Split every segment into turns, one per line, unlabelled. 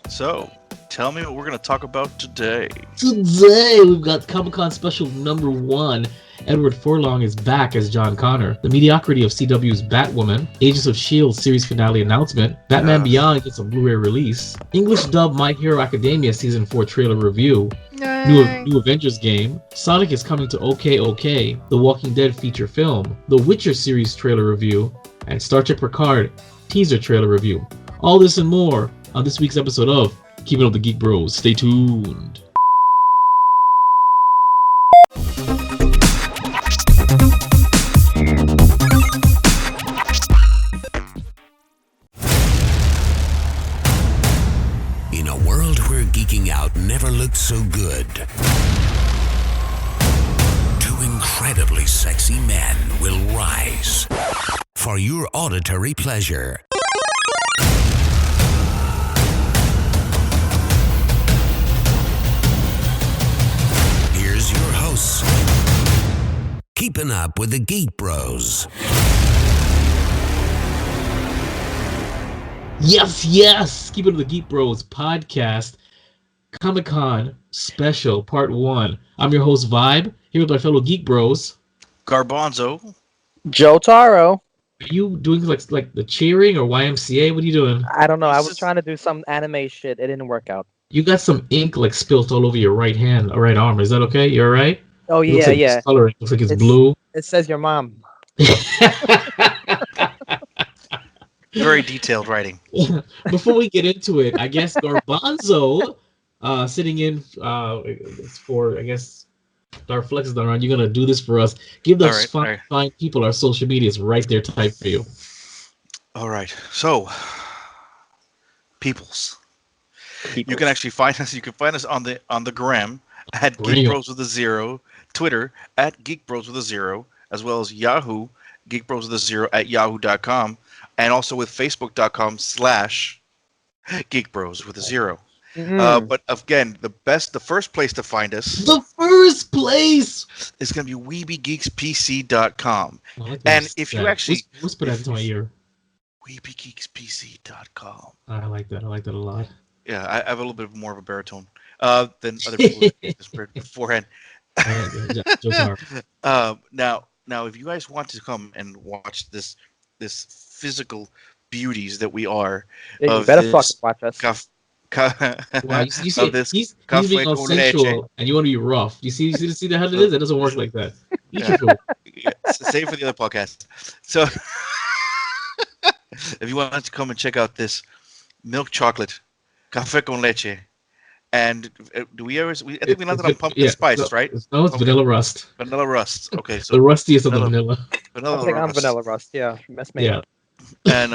So, tell me what we're going to talk about today.
Today, we've got Comic-Con special number 1. Edward Furlong is back as John Connor. The mediocrity of CW's Batwoman. Agents of S.H.I.E.L.D. series finale announcement. Batman Beyond gets a Blu-ray release. English dub My Hero Academia Season 4 trailer review. New Avengers game. Sonic is coming to OK. The Walking Dead feature film. The Witcher series trailer review. And Star Trek Picard teaser trailer review. All this and more on this week's episode of Keepin with the Geek Bros. Stay tuned.
In a world where geeking out never looked so good, two incredibly sexy men will rise for your auditory pleasure. Here's your hosts, Keepin' Up with the Geek Bros.
Yes! Keep it to the Geek Bros podcast, Comic-Con special, part 1. I'm your host, Vibe, here with my fellow Geek Bros.
Garbanzo.
Joe Taro.
Are you doing like the cheering or YMCA? What are you doing?
I don't know. I was trying to do some anime shit. It didn't work out.
You got some ink like spilt all over your right hand, or right arm. Is that okay? You alright?
Oh,
It looks
yeah,
like
yeah.
It's coloring. Looks like it's blue.
It says your mom.
Very detailed writing.
Before we get into it, I guess Garbanzo sitting in for, I guess, our Flex is not around. You're going to do this for us. Give those fine people our social medias right there type for you.
All right. So, peoples. You can actually find us. You can find us on the gram at Geek Bros with a 0, Twitter at Geek Bros with a 0, as well as Yahoo Geek Bros with a 0 at yahoo.com, and also with facebook.com/Geek Bros with a 0. But again, the first place to find us.
The first place
is going to be weebiegeekspc.com. And if you actually
whisper that into my ear.
weebiegeekspc.com.
I like that. I like that a lot.
Yeah, I have a little bit more of a baritone than other people beforehand. Now, if you guys want to come and watch this physical beauties that we are,
you better fucking watch us.
Wow, you see, he's being all sensual, and you want to be rough. You see how it is? It doesn't work like that.
Save for the other podcast. So, if you want to come and check out this milk chocolate, café con leche, and do we ever? I think we landed on pumpkin spice, right?
No, it's vanilla rust.
Vanilla rust. Okay, so
the rustiest of the vanilla.
I think I'm vanilla rust. Yeah, mess me up.
And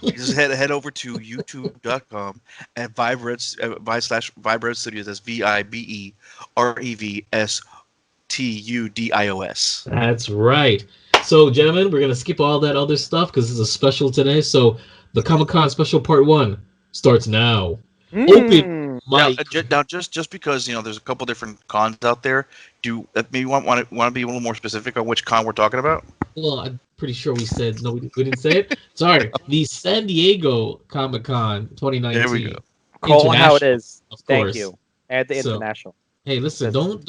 you just head over to youtube.com and Vibe Studios. That's VIBEREVSTUDIOS.
That's right. So, gentlemen, we're gonna skip all that other stuff because it's a special today. So, the Comic-Con special part 1 starts now. Open mic.
Now, just because there's a couple different cons out there, do maybe want to be a little more specific on which con we're talking about?
Well, I'm pretty sure we said no. We didn't say it. Sorry, the San Diego Comic-Con 2019.
There we go.
Call it how it is.
Thank
you. Add the international.
Hey, listen, don't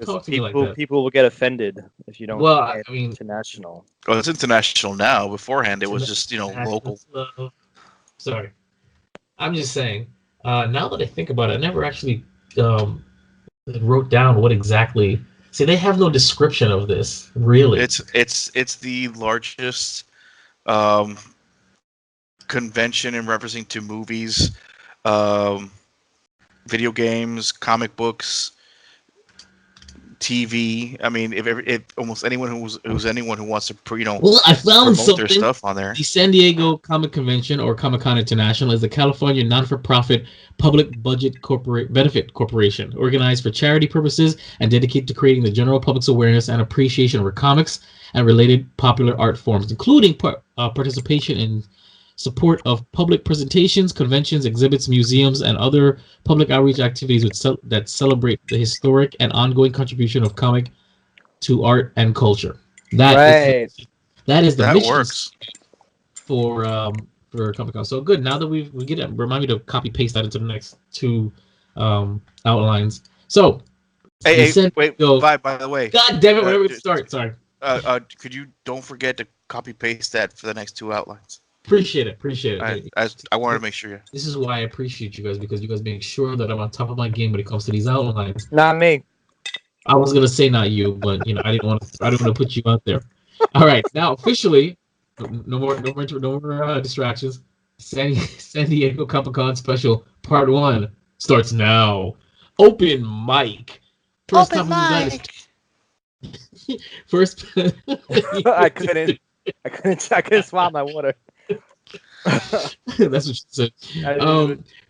talk to me like that.
People will get offended if you don't.
Well, I mean,
international.
Well, it's international now. Beforehand, it was just local.
Sorry, I'm just saying. Now that I think about it, I never actually wrote down what exactly. See, they have no description of this, really.
It's the largest convention in referencing to movies, video games, comic books, TV. I mean, if almost anyone who wants to
well, I found
promote their stuff on there.
The San Diego Comic Convention, or Comic-Con International, is the California non-for-profit public budget benefit corporation organized for charity purposes and dedicated to creating the general public's awareness and appreciation for comics and related popular art forms, including participation in support of public presentations, conventions, exhibits, museums, and other public outreach activities that celebrate the historic and ongoing contribution of comic to art and culture. That is the mission
works
for for Comic Con. So good. Now that we get it, remind me to copy paste that into the next two outlines. So,
wait, Vibe, by the way.
God damn it! Whenever we start, sorry.
Could you don't forget to copy paste that for the next two outlines?
Appreciate it.
I wanted to make sure.
This is why I appreciate you guys, because you guys make sure that I'm on top of my game when it comes to these outlines.
Not me.
I was gonna say not you, but I didn't want to put you out there. All right, now officially, no more distractions. San Diego Comic Con special part 1 starts now. Open mic.
Open mic.
First.
I couldn't swallow my water.
That's what she said.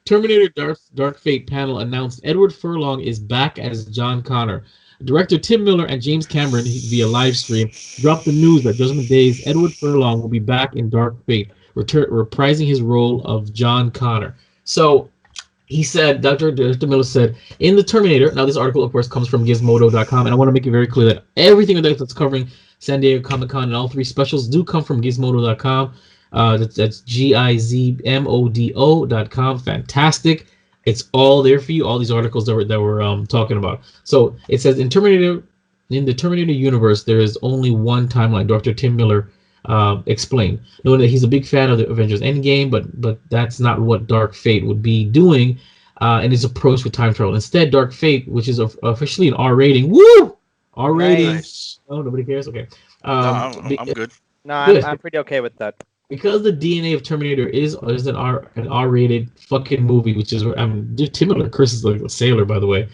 Terminator Dark Fate panel announced Edward Furlong is back as John Connor. Director Tim Miller and James Cameron, via live stream, dropped the news that Judgment Day's Edward Furlong will be back in Dark Fate, reprising his role of John Connor. So, he said, Dr. Miller said, in the Terminator, now this article, of course, comes from Gizmodo.com, and I want to make it very clear that everything that's covering San Diego Comic-Con and all 3 specials do come from Gizmodo.com. That's GIZMODO.com. Fantastic. It's all there for you, all these articles that we're talking about. So it says in the Terminator universe, there is only one timeline. Dr. Tim Miller explained, knowing that he's a big fan of the Avengers Endgame, but that's not what Dark Fate would be doing in his approach with time travel. Instead, Dark Fate, which is officially an R rating, woo! R rating. Nice. Oh, nobody cares? Okay.
No, I'm good.
No, I'm pretty okay with that.
Because the DNA of Terminator is an R-rated fucking movie, which is Tim Miller curses like a sailor, by the way.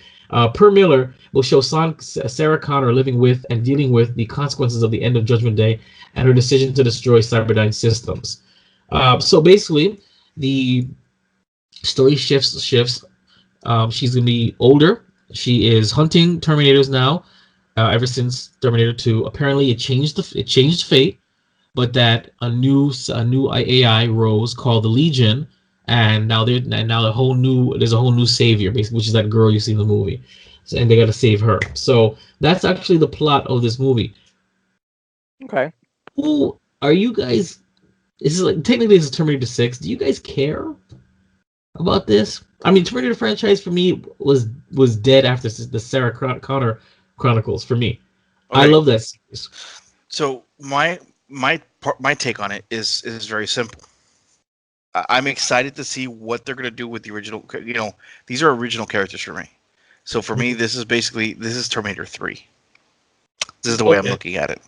Per Miller will show Sarah Connor living with and dealing with the consequences of the end of Judgment Day and her decision to destroy Cyberdyne systems. So basically, the story shifts. She's gonna be older. She is hunting Terminators now. Ever since Terminator 2, apparently it changed fate. But that a new AI rose called the Legion, and now there's a whole new savior, basically, which is that girl you see in the movie, and they got to save her. So that's actually the plot of this movie.
Okay.
Who are you guys? This is technically this is Terminator 6. Do you guys care about this? I mean, Terminator franchise for me was dead after the Sarah Connor Chronicles. For me, okay. I love that series.
So my take on it is very simple. I'm excited to see what they're going to do with the original. These are original characters for me. So for me, this is Terminator 3. This is the way I'm looking at it.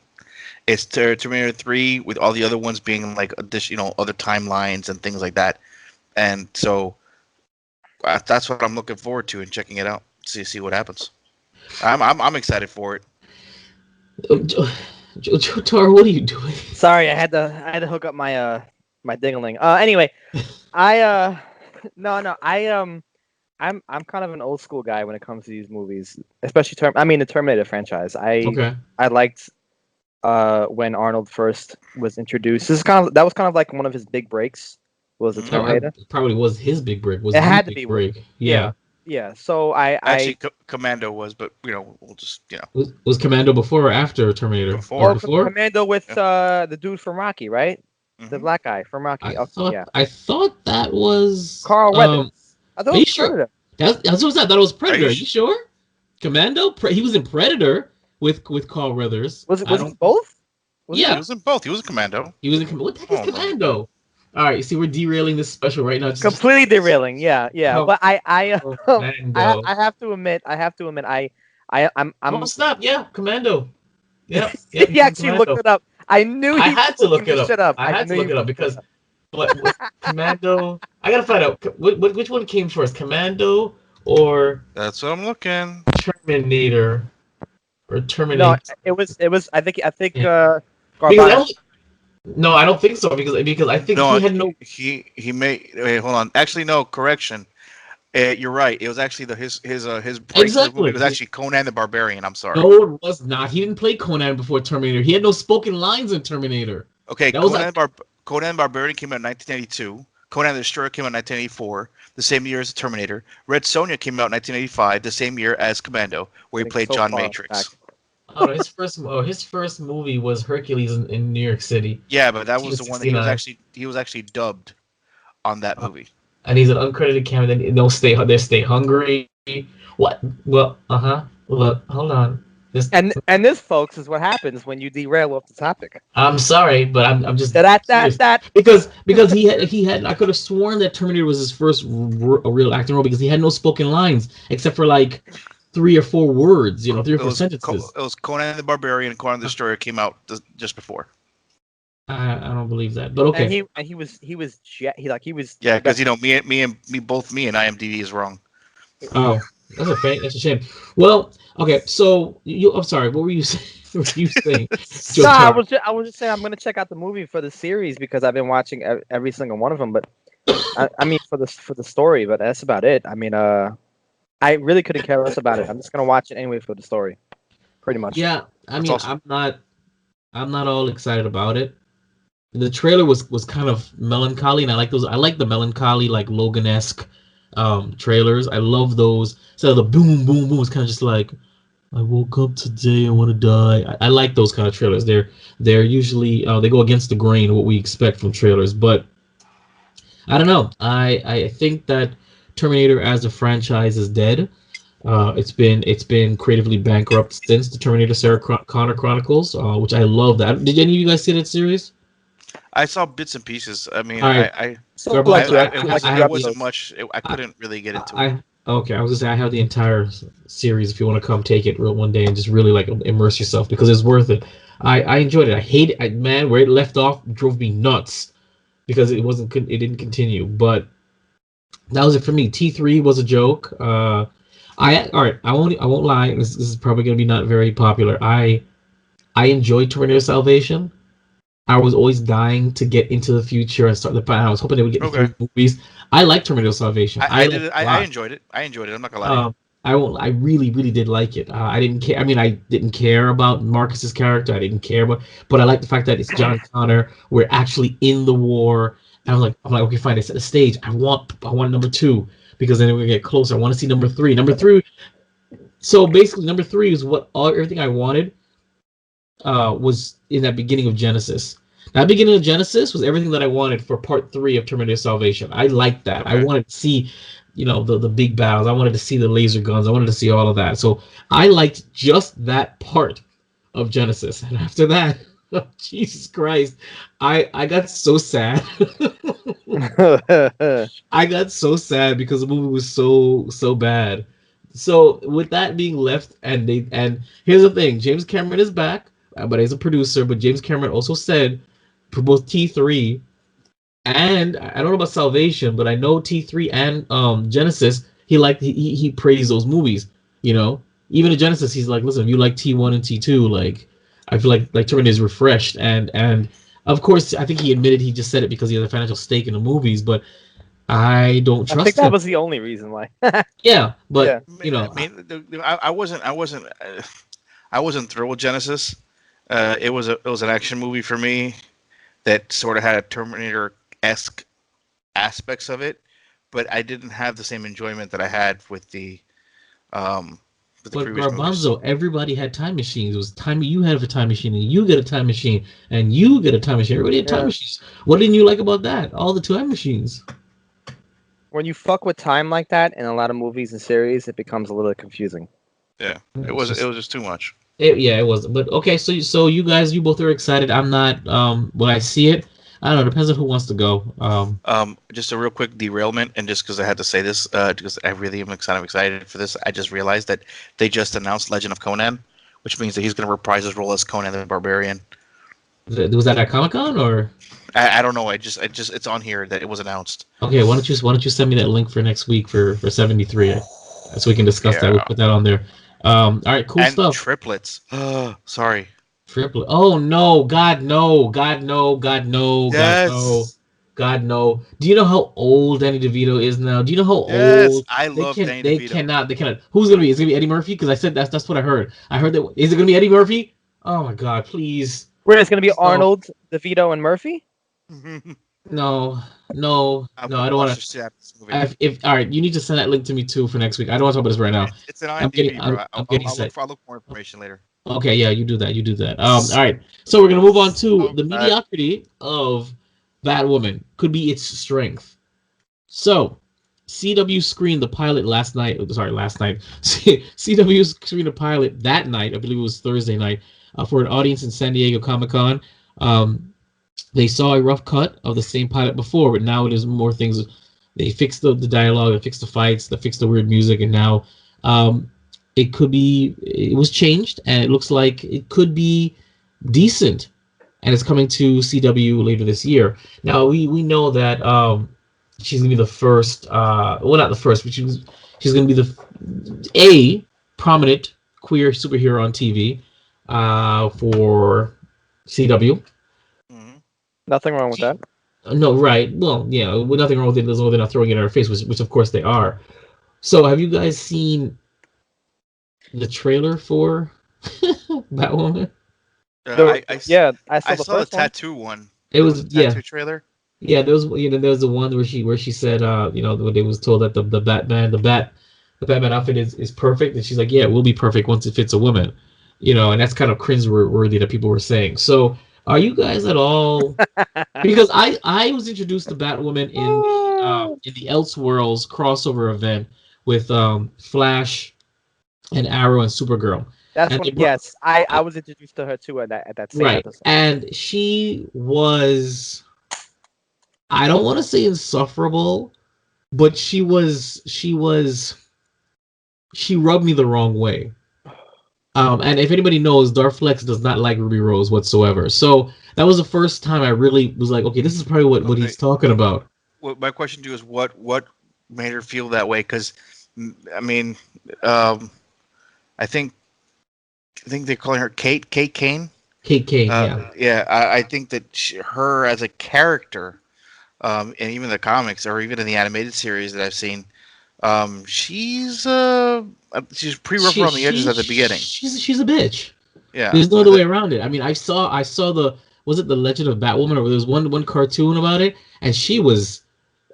It's Terminator 3 with all the other ones being like additional other timelines and things like that. And so that's what I'm looking forward to and checking it out. See what happens. I'm excited for it.
Tar, what are you doing?
Sorry, I had to hook up my my dingling. Anyway, I'm kind of an old school guy when it comes to these movies, especially the Terminator franchise. I liked when Arnold first was introduced. That was kind of like one of his big breaks. Was the Terminator?
Probably was his big break.
It had to be
break. Yeah.
Yeah, so I
Commando was, but we'll just
Was Commando before or after Terminator?
Before.
Commando with the dude from Rocky, right? Mm-hmm. The black guy from Rocky.
I thought that was
Carl Weathers. I thought it was Predator.
That's what I thought. It was Predator. Are you sure? Commando. He was in Predator with Carl Weathers.
Was he both?
He was in both. He was a Commando.
He was in What the heck is Commando? All right, you see, we're derailing this special right now.
Completely derailing, yeah. But I have to admit, I'm.
Oh, stop! Yeah, Commando. Yeah.
He actually
Commando.
looked it up. I knew
I had to look it up.
I
had to look it up because, what Commando? I gotta find out which one came first, Commando or.
That's what I'm looking.
Terminator, or Terminator.
No, it was. I think.
Yeah. No, I don't think so because I think he had no.
He made. Wait, hold on. Actually, no. Correction. You're right. It was actually his
exactly.
It was actually Conan the Barbarian. I'm sorry.
No, it was not. He didn't play Conan before Terminator. He had no spoken lines in Terminator.
Okay, Conan the Barbarian came out in 1982. Conan the Destroyer came out in 1984, the same year as Terminator. Red Sonja came out in 1985, the same year as Commando, where he played John Matrix.
Oh, his first movie was Hercules in New York City.
Yeah, but that was the one that he was actually dubbed on that movie.
And he's an uncredited camera. Then they stay hungry. What? Well, Look, hold on.
And this, folks, is what happens when you derail off the topic.
I'm sorry, but I'm just
that
because he had I could have sworn that Terminator was his first real acting role because he had no spoken lines except for like 3 or 4 words, 3 or 4 sentences.
It was Conan the Barbarian and Conan the Destroyer came out just before.
I don't believe that, but okay.
And he was yeah,
because me and IMDb is wrong.
Oh, that's a shame. Well, okay, so I'm sorry. What were you saying? What were you saying?
No, I was just saying I'm gonna check out the movie for the series because I've been watching every single one of them. But I mean for the story, but that's about it. I mean, I really couldn't care less about it. I'm just gonna watch it anyway for the story, pretty much.
Yeah, I mean, awesome. I'm not all excited about it. The trailer was kind of melancholy, and I like those. I like the melancholy, like Logan-esque trailers. I love those. So the boom, boom, boom is kind of just like, I woke up today, I want to die. I like those kind of trailers. They're usually they go against the grain of what we expect from trailers. But I don't know. I think that Terminator as a franchise is dead. It's been creatively bankrupt since the Terminator Sarah Connor Chronicles, which I love. That. Did any of you guys see that series?
I saw bits and pieces. I mean,
right.
it wasn't much. I couldn't really get into it.
Okay, I was gonna say I have the entire series. If you want to come take it one day and just really like immerse yourself because it's worth it. I enjoyed it. I hate it. Man, where it left off drove me nuts because it didn't continue. But that was it for me. T3 was a joke. All right. I won't lie. This is probably gonna be not very popular. I enjoyed Terminator Salvation. I was always dying to get into the future and start the plan. I was hoping they would get into movies. I like Terminator Salvation.
I enjoyed it. I'm not gonna lie.
I really, really did like it. I didn't care. I mean, I didn't care about Marcus's character. I didn't care but I like the fact that it's John Connor. We're actually in the war. And I'm like, okay, fine. They set the stage. I want number 2 because then we're gonna get closer. I want to see number 3. Number 3. So basically, number 3 is everything I wanted. Was in that beginning of Genesis. That beginning of Genesis was everything that I wanted for part 3 of Terminator Salvation. I liked that. Okay. I wanted to see, the big battles. I wanted to see the laser guns. I wanted to see all of that. So I liked just that part of Genesis. And after that, Jesus Christ, I got so sad. I got so sad because the movie was so bad. So with that being left, and here's the thing: James Cameron is back. But as a producer, but James Cameron also said for both T3 and I don't know about Salvation, but I know T3 and Genesis, he praised those movies. Even in Genesis, he's like, listen, if you like T1 and T2, like I feel like Terminator is refreshed, and of course, I think he admitted he just said it because he has a financial stake in the movies, but I don't trust.
I think that was the only reason why.
Yeah, but
I mean, I wasn't thrilled with Genesis. It was an action movie for me that sort of had Terminator-esque aspects of it, but I didn't have the same enjoyment that I had with the previous
Garbanzo,
movies.
Everybody had time machines. It was time you had a time machine, and you get a time machine, and you get a time machine. Everybody had time machines. What didn't you like about that? All the time machines.
When you fuck with time like that in a lot of movies and series, it becomes a little confusing.
Yeah, it was just too much.
It was. But okay, so you guys, you both are excited. I'm not. When I see it, I don't know. Depends on who wants to go.
Just a real quick derailment, and just because I had to say this, because I really am kind of excited for this, I just realized that they just announced Legend of Conan, which means that he's going to reprise his role as Conan the Barbarian.
Was that at Comic-Con or?
I don't know. I just it's on here that it was announced.
Okay, why don't you send me that link for next week for 73, so we can discuss that. We'll put that on there. All right, cool stuff.
And triplets. Sorry.
Triplet. Oh no! God no! God no! God no!
Yes.
God no! God no! Do you know how old Danny DeVito is now? Do you know how old?
I love Danny DeVito.
They cannot. Who's gonna be? Is it gonna be Eddie Murphy? Because I said that's what I heard. I heard that. Is it gonna be Eddie Murphy? Oh my God! Please.
Where it's gonna be Arnold, DeVito, and Murphy?
No, no,
I'm
no.
gonna
I don't
watch
want
this movie.
to. If all right, you need to send that link to me too for next week. I don't want to talk about this right now.
It's an IMDb, bro.
I'm getting
I'll
set.
look for more information later.
Okay, yeah, you do that. You do that. All right. So we're gonna move on to the
Bad.
mediocrity of Batwoman. Could be its strength. So, CW screened the pilot last night. Sorry, last night. CW screened the pilot that night. I believe it was Thursday night for an audience in San Diego Comic-Con. They saw a rough cut of the same pilot before, but now it is more things. They fixed the dialogue, they fixed the fights, they fixed the weird music, and now it could be. It was changed, and it looks like it could be decent, and it's coming to CW later this year. Now we know that she's gonna be the first. Well, not the first, but she's gonna be a prominent queer superhero on TV for CW.
Nothing wrong with that.
No, right. Well, yeah, with nothing wrong with it. As long as they're not throwing it in our face, which of course they are. So, have you guys seen the trailer for Batwoman?
I saw
the tattoo one.
It was
tattoo trailer.
Yeah, there was the one where she said when they was told that the Batman outfit is perfect, and she's like, yeah, it will be perfect once it fits a woman, and that's kind of cringe-worthy that people were saying. So. Are you guys at all? Because I was introduced to Batwoman in the Elseworlds crossover event with Flash and Arrow and Supergirl.
Yes, I was introduced to her too at that same episode.
And she was, I don't want to say insufferable, but she rubbed me the wrong way. And if anybody knows, Darflex does not like Ruby Rose whatsoever. So that was the first time I really was like, okay, this is probably what he's talking about.
Well, my question to you is what made her feel that way? Because, I mean, I think they're calling her Kate Kane.
Kate Kane, yeah.
Yeah, I think that her as a character, and even the comics or even in the animated series that I've seen, she's pretty rough around the edges at the beginning.
She's a bitch.
Yeah,
there's no other way around it. I mean, I saw was it the Legend of Batwoman, or there was one cartoon about it, and she was,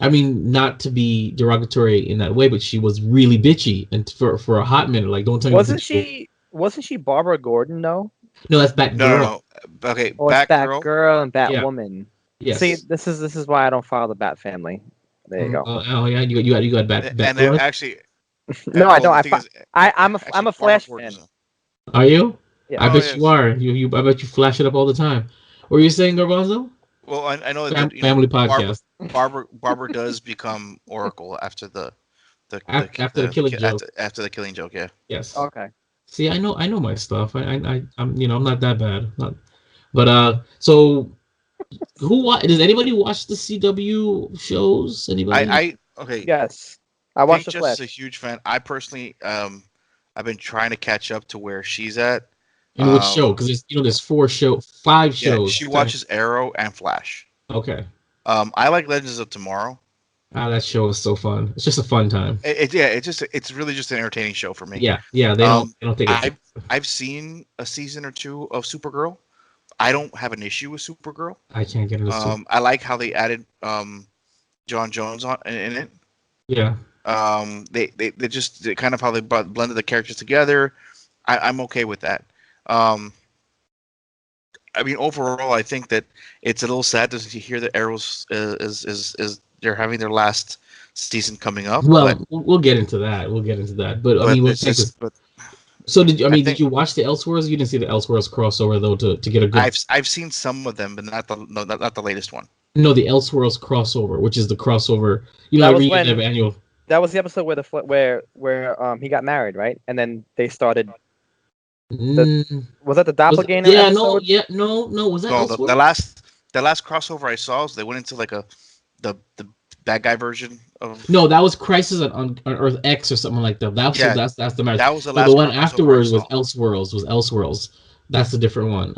I mean, not to be derogatory in that way, but she was really bitchy, and for a hot minute, like, don't tell me.
Wasn't she Barbara Gordon though?
No, that's Batgirl.
No. Okay,
Batgirl and Batwoman.
Yeah.
See, this is why I don't follow the Bat family. There you go.
Oh yeah, you got Bat.
And then actually,
no, I don't. I'm a Flash fan.
Are you?
Yeah.
I bet you are. I bet you flash it up all the time. What were you saying, Garbanzo?
Well, I know that
family podcast.
Barbara does become Oracle after the
killing joke.
After the killing joke, yeah.
Yes.
Okay.
See, I know my stuff. I'm not that bad. But so. Does anybody watch the CW shows? Anybody?
Okay.
Yes, I watched the Flash.
Just a huge fan. I personally, I've been trying to catch up to where she's at.
In which show? Because there's 5 shows.
Yeah, she watches Arrow and Flash.
Okay.
I like Legends of Tomorrow.
That show is so fun. It's just a fun time.
It's really just an entertaining show for me.
Yeah. They don't take it.
I've seen a season or two of Supergirl. I don't have an issue with Supergirl.
I can't get into
I like how they added John Jones in it.
Yeah.
They just kind of how they blended the characters together. I'm okay with that. I mean, overall, I think that it's a little sad to hear that Arrows is they're having their last season coming up.
Well, we'll get into that. But I mean, so did you watch the Elseworlds? You didn't see the Elseworlds crossover though to get a good.
I've seen some of them, but not the latest one.
No, the Elseworlds crossover, which is the crossover. Annual.
That was the episode where he got married, right? And then they started. Was that the doppelganger?
No. Was that
Elseworlds? The last crossover I saw was they went into like the bad guy version of.
No, that was Crisis on Earth X or something like that. That's the match.
That was the last.
The one afterwards was Elseworlds. That's a different one.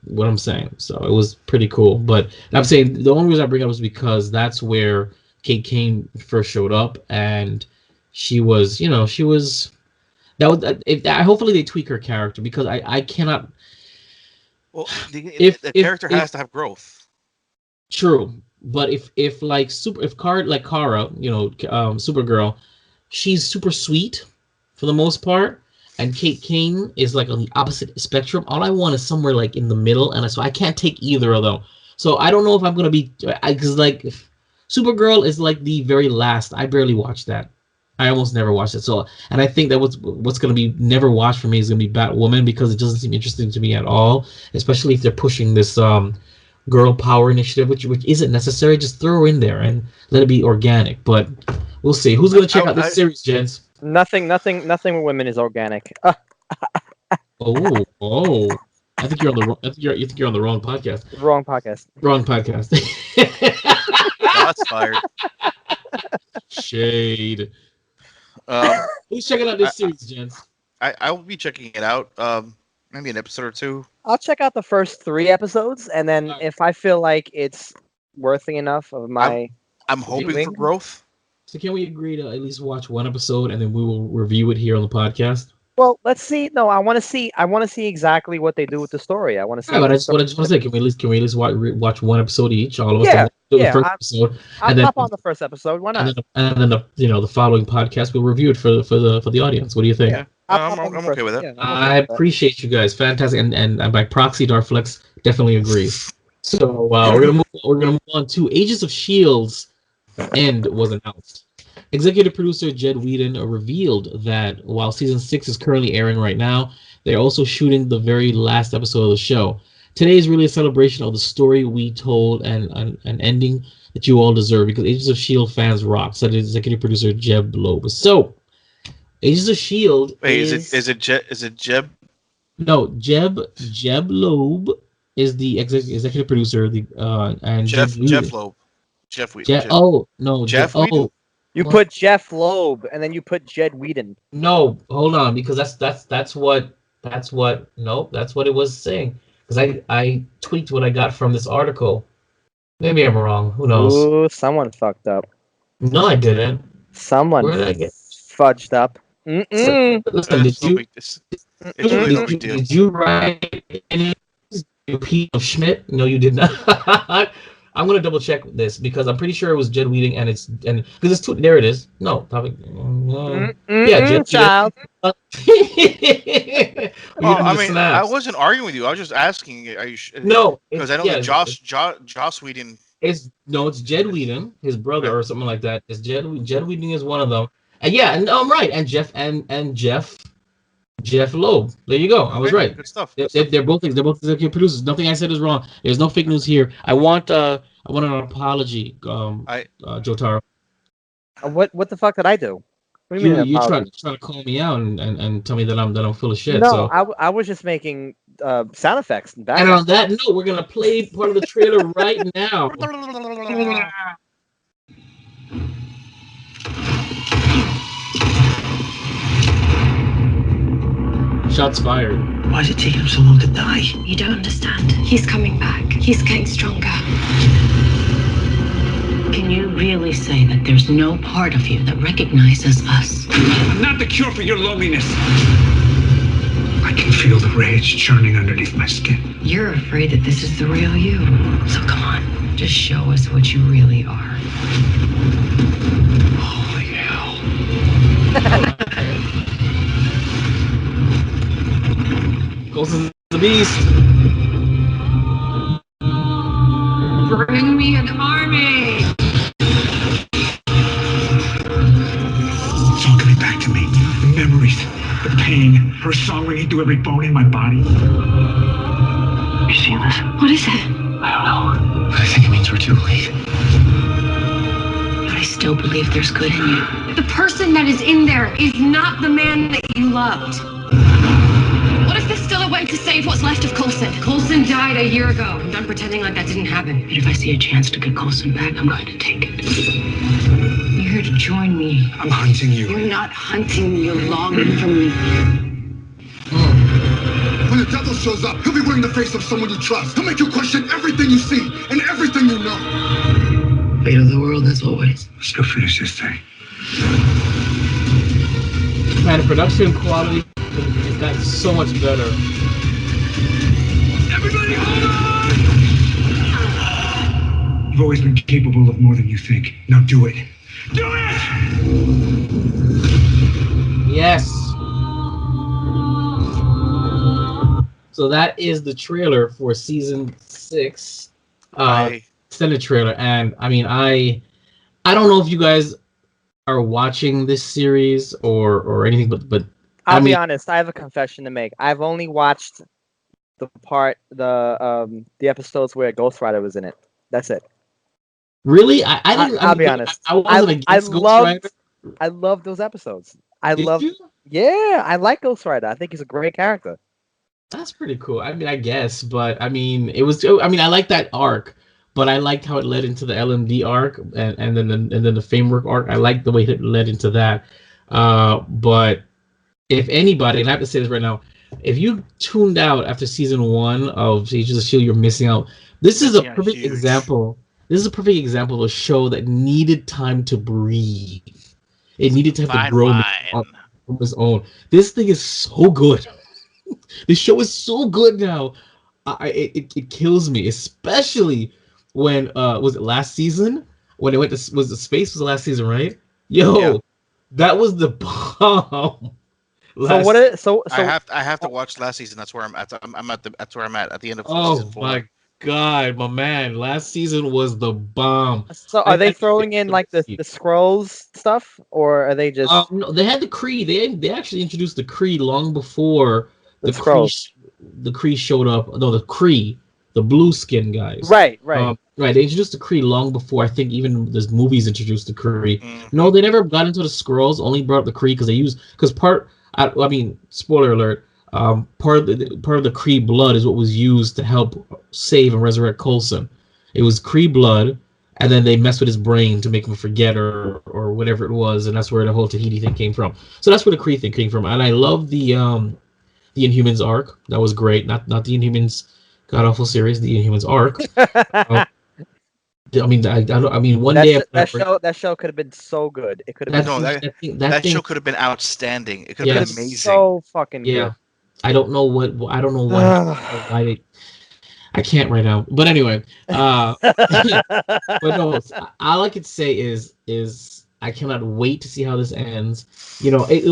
What I'm saying. So it was pretty cool. But I'm saying the only reason I bring it up is because that's where Kate Kane first showed up, and she was. Hopefully they tweak her character, because I cannot.
Well, the character has to have growth.
True. But if Kara, Supergirl, she's super sweet for the most part, and Kate Kane is like on the opposite spectrum. All I want is somewhere like in the middle, and so I can't take either of them. So I don't know if I'm gonna be, because like Supergirl is like the very last. I barely watched that. I almost never watched it. So, and I think that what's gonna be never watched for me is gonna be Batwoman, because it doesn't seem interesting to me at all, especially if they're pushing this girl power initiative, which isn't necessary. Just throw her in there and let it be organic. But we'll see. Who's gonna check out this series, gents?
Nothing with women is organic.
Oh! I think you're on the wrong. You think you're on the wrong podcast.
Wrong podcast.
Wrong podcast.
Shots fired.
Shade. Who's checking out this series, gents?
I will be checking it out. Maybe an episode or two.
I'll check out the first 3 episodes, and then if I feel like it's worthy enough of my,
I'm hoping for growth.
So can we agree to at least watch one episode, and then we will review it here on the podcast?
Well, let's see. No, I want to see exactly what they do with the story. I want to see.
Yeah, but I just want to say, can we at least watch one episode each? All of us.
Yeah,
the first episode.
I'll pop on the first episode. Why not?
And then the following podcast we'll review it for the audience. What do you think?
Yeah, I'm okay with it.
Yeah, I appreciate you guys. Fantastic, and by proxy, Darflex definitely agrees. So we're gonna move on to Agents of Shield's end was announced. Executive producer Jed Whedon revealed that while season 6 is currently airing right now, they're also shooting the very last episode of the show. Today is really a celebration of the story we told and an ending that you all deserve, because Agents of S.H.I.E.L.D. fans rock, said executive producer Jeb Loeb. So, Agents of S.H.I.E.L.D.
Wait, is it Jeb?
No, Jeb Loeb is the executive producer. And
Jeff Loeb. Jeff Whedon.
Jeff Whedon.
You put Jeff Loeb and then you put Jed Whedon.
No, hold on, because that's what it was saying. Because I tweaked what I got from this article. Maybe I'm wrong. Who knows?
Ooh, someone fucked up.
No, I didn't.
Someone fudged up.
Listen, did you write any Pete of Schmidt? No, you did not. I'm gonna double check this because I'm pretty sure it was Jed Whedon, and because it's two. There it is. No, topic. Yeah, Jed.
Child.
I wasn't arguing with you. I was just asking. Are you?
No,
because I know that Joss Whedon.
It's Jed Whedon, his brother or something like that. It's Jed Whedon is one of them. And I'm right. And Jeff Loeb. There you go. I was right.
Good stuff.
They're both executive producers. Nothing I said is wrong. There's no fake news here. I want an apology, Jotaro.
What the fuck did I do? What do you mean?
You trying to call me out and tell me that I'm full of shit.
No,
so.
I was just making sound effects.
And on that note, we're gonna play part of the trailer right now. Shots fired.
Why did it take him so long to die?
You don't understand. He's coming back. He's getting stronger.
Can you really say that there's no part of you that recognizes us?
I'm not the cure for your loneliness. I can feel the rage churning underneath my skin.
You're afraid that this is the real you. So come on, just show us what you really are.
Holy hell.
Goes to the beast.
Bring me an army.
It's all coming back to me. The memories, the pain, her song ringing through every bone in my body. You seen this?
What is it?
I don't know. But I think it means we're too late.
But I still believe there's good in you.
The person that is in there is not the man that you loved. What if there's still a way to save what's left of Coulson? Coulson died a year ago. I'm done pretending like that didn't happen.
And if I see a chance to get Coulson back, I'm going to take it. You're here to join me.
I'm hunting you.
You're not hunting me. You're longing for me.
When the devil shows up, he'll be wearing the face of someone you trust. He'll make you question everything you see and everything you know.
Fate of the world, as always.
Let's go finish this thing.
Man, the production quality has gotten so much better.
Everybody hold on! You've always been capable of more than you think. Now do it. Do it!
Yes. So that is the trailer for season 6, extended trailer. And I mean, I don't know if you guys are watching this series or anything, but
I'll be honest. I have a confession to make. I've only watched the episodes where Ghost Rider was in it. That's it.
Really? I'll
be honest.
I wasn't against Ghost Rider.
I love those episodes.
Did you?
Yeah, I like Ghost Rider. I think he's a great character.
That's pretty cool. I mean, I guess, but I mean, it was. I mean, I like that arc, but I liked how it led into the LMD arc and then the Framework arc. I liked the way it led into that. But if anybody, and I have to say this right now, if you tuned out after season 1 of Agents of S.H.I.E.L.D., you're missing out. This is a perfect example. This is a perfect example of a show that needed time to breathe. It needed to have to grow on its own. This thing is so good. This show is so good now. It kills me, especially when was it last season when it went to was the space was the last season, right? That was the bomb.
So
I have to watch last season. That's where I'm at. That's where I'm at the end of season 4.
Oh my god, my man! Last season was the bomb.
So are they throwing in like the Skrulls stuff, or are they just?
No, they had the Kree. They actually introduced the Kree long before the Skrulls. The Kree showed up. No, the Kree, the blue skin guys.
Right.
Right. They introduced the Kree long before I think even the movies introduced the Kree. No, they never got into the Skrulls. Only brought up the Kree I mean, spoiler alert. Part of the Kree blood is what was used to help save and resurrect Coulson. It was Kree blood, and then they messed with his brain to make him forget or whatever it was, and that's where the whole Tahiti thing came from. So that's where the Kree thing came from, and I love the Inhumans arc. That was great. Not the Inhumans god awful series. The Inhumans arc. I mean, one day
that show could have been so good. It could have been
that show could have been outstanding. It could have been amazing.
So fucking good.
I don't know why they. I can't right now. But anyway, but no, all I could say is I cannot wait to see how this ends. You know, the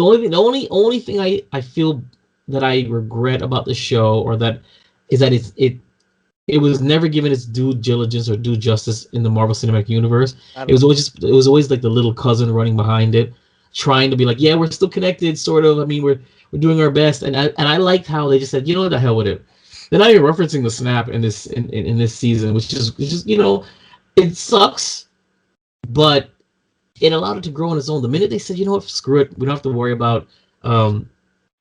only thing I feel that I regret about the show or that is that it was never given its due diligence or due justice in the Marvel Cinematic Universe. It was always like the little cousin running behind it, trying to be like, yeah, we're still connected, sort of. I mean, we're doing our best, and I liked how they just said, you know what, the hell with it. They're not even referencing the snap in this season, which is you know, it sucks, but it allowed it to grow on its own. The minute they said, you know what, screw it, we don't have to worry about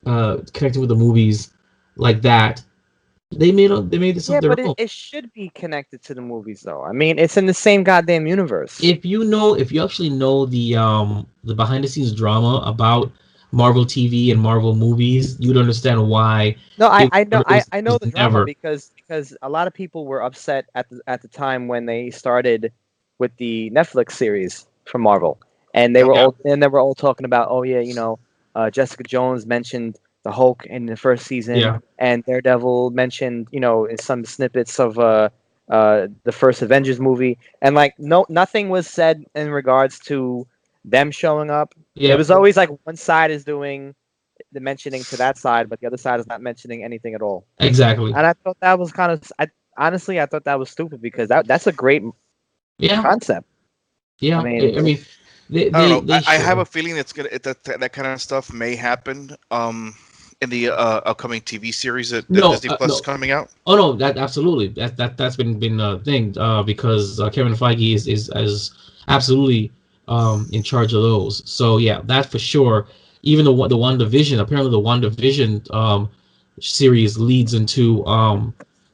connecting with the movies like that. They made this up their own.
It should be connected to the movies, though. I mean, it's in the same goddamn universe.
If you actually know the behind the scenes drama about Marvel TV and Marvel movies, you'd understand why.
No, I know the drama because a lot of people were upset at the time when they started with the Netflix series from Marvel, and they were all talking about, oh yeah, you know, Jessica Jones mentioned the Hulk in the first season, and Daredevil mentioned, you know, in some snippets of the first Avengers movie, and like nothing was said in regards to them showing up. It was always like one side is doing the mentioning to that side, but the other side is not mentioning anything at all.
Exactly.
And I thought that was kind of, honestly, I thought that was stupid because that's a great concept.
Yeah, I mean,
I don't know. I have a feeling that kind of stuff may happen in the upcoming TV series that Disney Plus is coming out.
Oh no, that absolutely that's been a thing because Kevin Feige is absolutely in charge of those. So yeah, that for sure. Even the WandaVision, apparently the WandaVision series leads into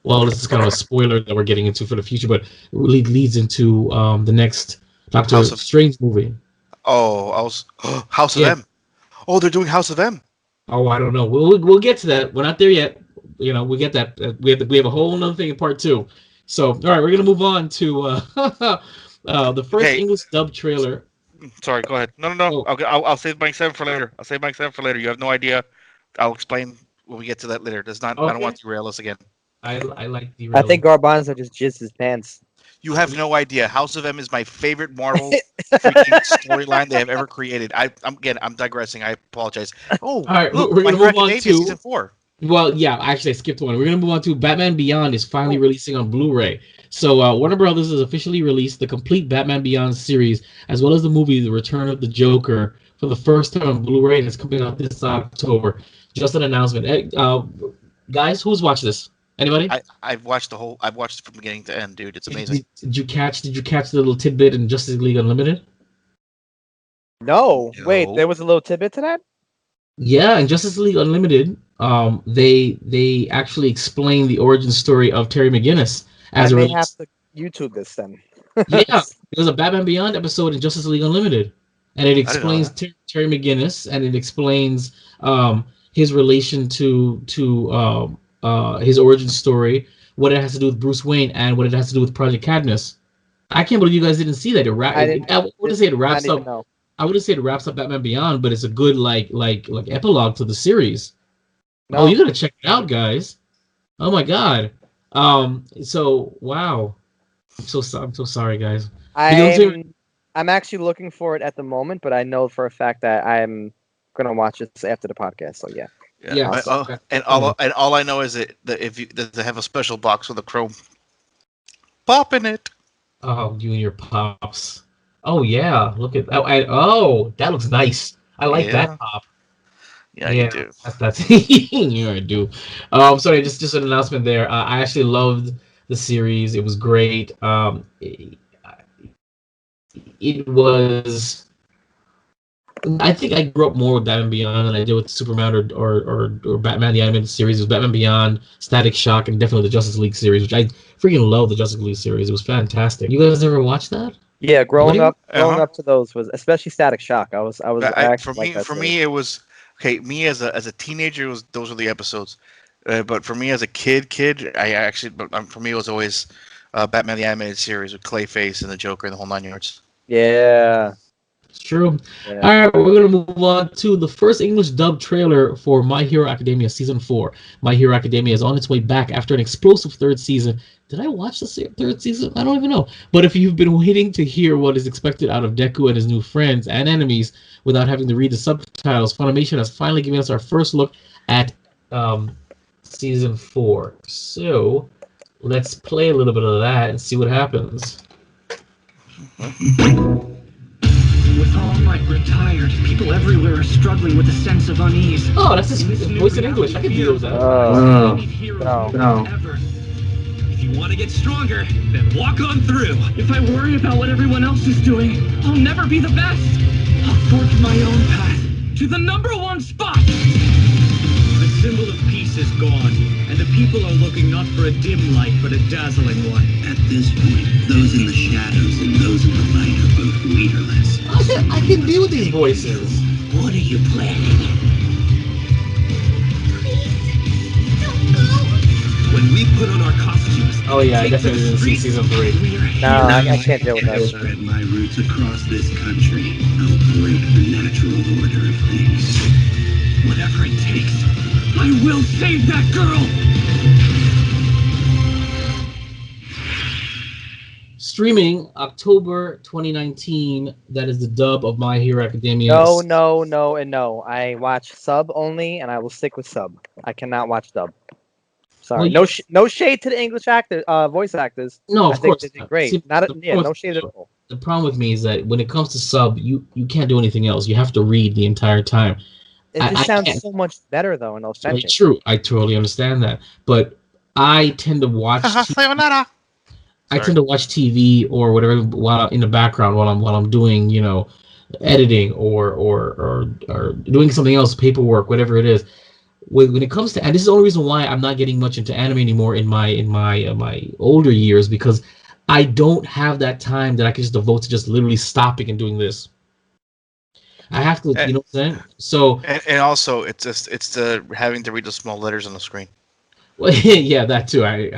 well, this is kind of a spoiler that we're getting into for the future, but it leads into the next Doctor Strange movie.
Oh, House of M. Oh, they're doing House of M.
Oh, I don't know. We'll get to that. We're not there yet. You know, we get that. We have a whole other thing in part 2. So, all right, we're gonna move on to the first English dub trailer.
Sorry, go ahead. No. Okay, I'll save my 7 for later. You have no idea. I'll explain when we get to that later. I don't want to derail us again.
I like the.
I think Garbanzo just jizzed his pants.
You have no idea. House of M is my favorite Marvel freaking storyline they have ever created. I'm digressing. I apologize. Oh,
all right,
look,
we're
My
gonna
Hero
move on
Academia
to
season 4.
Well, yeah, actually, I skipped one. We're gonna move on to Batman Beyond is finally releasing on Blu-ray. So Warner Brothers has officially released the complete Batman Beyond series, as well as the movie The Return of the Joker, for the first time on Blu-ray, and it's coming out this October. Just an announcement. Hey, guys, who's watched this? Anybody?
I've watched it from beginning to end, dude. It's amazing.
Did you catch the little tidbit in Justice League Unlimited?
No. Wait, there was a little tidbit to that?
Yeah, in Justice League Unlimited, they actually explain the origin story of Terry McGinnis as
I
a
may
release.
have to YouTube this then.
Yeah, there's a Batman Beyond episode in Justice League Unlimited, and it explains Terry McGinnis, and it explains his relation to his origin story, what it has to do with Bruce Wayne, and what it has to do with Project Cadmus. I can't believe you guys didn't see that. I wouldn't say it wraps up. I wouldn't say it wraps up Batman Beyond, but it's a good like epilogue to the series. No. Oh, you gotta check it out, guys! Oh my god. So wow. I'm so sorry, guys.
I'm actually looking for it at the moment, but I know for a fact that I'm gonna watch it after the podcast. So yeah.
Yeah.
And all I know is that they have a special box with a chrome pop in it.
Oh, you and your pops. Oh yeah, look at that. Oh, that looks nice. I like that pop.
Yeah, you do.
That's yeah, I do. Sorry, just an announcement there. I actually loved the series. It was great. It was. I think I grew up more with Batman Beyond than I did with Superman or Batman the Animated Series. It was Batman Beyond, Static Shock, and definitely the Justice League series, which I freaking love. The Justice League series. It was fantastic. You guys ever watch that?
Yeah, growing up to those was especially Static Shock.
For me it was okay. Me as a teenager, those were the episodes. But for me as a kid, for me it was always Batman the Animated Series with Clayface and the Joker and the whole 9 yards.
Yeah.
It's true. Yeah. All right, we're going to move on to the first English dub trailer for My Hero Academia Season 4. My Hero Academia is on its way back after an explosive third season. Did I watch the third season? I don't even know. But if you've been waiting to hear what is expected out of Deku and his new friends and enemies without having to read the subtitles, Funimation has finally given us our first look at Season 4. So, let's play a little bit of that and see what happens.
With All Might retired, people everywhere are struggling with a sense of unease.
Oh, that's his voice in English. I can deal with that.
No. If you want to get stronger, then walk on through. If I worry about what everyone else is doing, I'll never be the best. I'll forge my own path to the #1 spot. The symbol of peace is gone, and the people are looking not for a dim light, but a dazzling one.
At this point, those in the shadows and those in the light are both leaderless.
I can deal with these voices.
What are you planning?
Please, don't go.
When we put on our costumes...
Oh yeah, I definitely didn't see Season 3.
No, I can't deal with that.
I'll spread my roots across this country. I'll break the natural order of things.
Whatever it takes, I will save that girl!
Streaming October 2019. That is the dub of My Hero Academia.
No. I watch sub only, and I will stick with sub. I cannot watch dub. Sorry.
Well,
no shade to the English actor, voice actors.
No, of course.
They did great. See, no shade at all.
The problem with me is that when it comes to sub, you can't do anything else. You have to read the entire time.
It just sounds so much better though in authentic.
True, I totally understand that, but I tend to watch. I tend to watch TV or whatever while in the background while I'm doing editing or doing something else, paperwork, whatever it is. When it comes to, and this is the only reason why I'm not getting much into anime anymore in my older years, because I don't have that time that I can just devote to just literally stopping and doing this. I have to, you know what I'm saying? So
and also it's the having to read the small letters on the screen.
Well, yeah, that too. I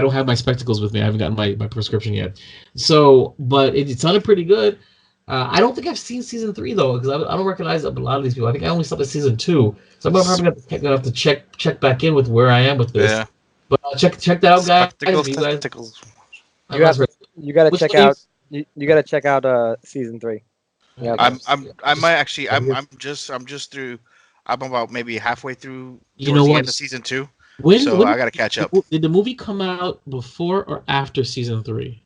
don't have my spectacles with me. I haven't gotten my prescription yet. So, but it sounded pretty good. I don't think I've seen Season 3 though, because I don't recognize a lot of these people. I think I only stopped at Season 2. So I'm probably gonna have to check back in with where I am with this. Yeah. But check that out, guys.
You gotta check out. You gotta check out season 3.
Yeah, I might actually. I'm just through. I'm about maybe halfway through.
You know
the
what?
end of season 2.
When
I gotta catch up.
Did the movie come out before or after season 3?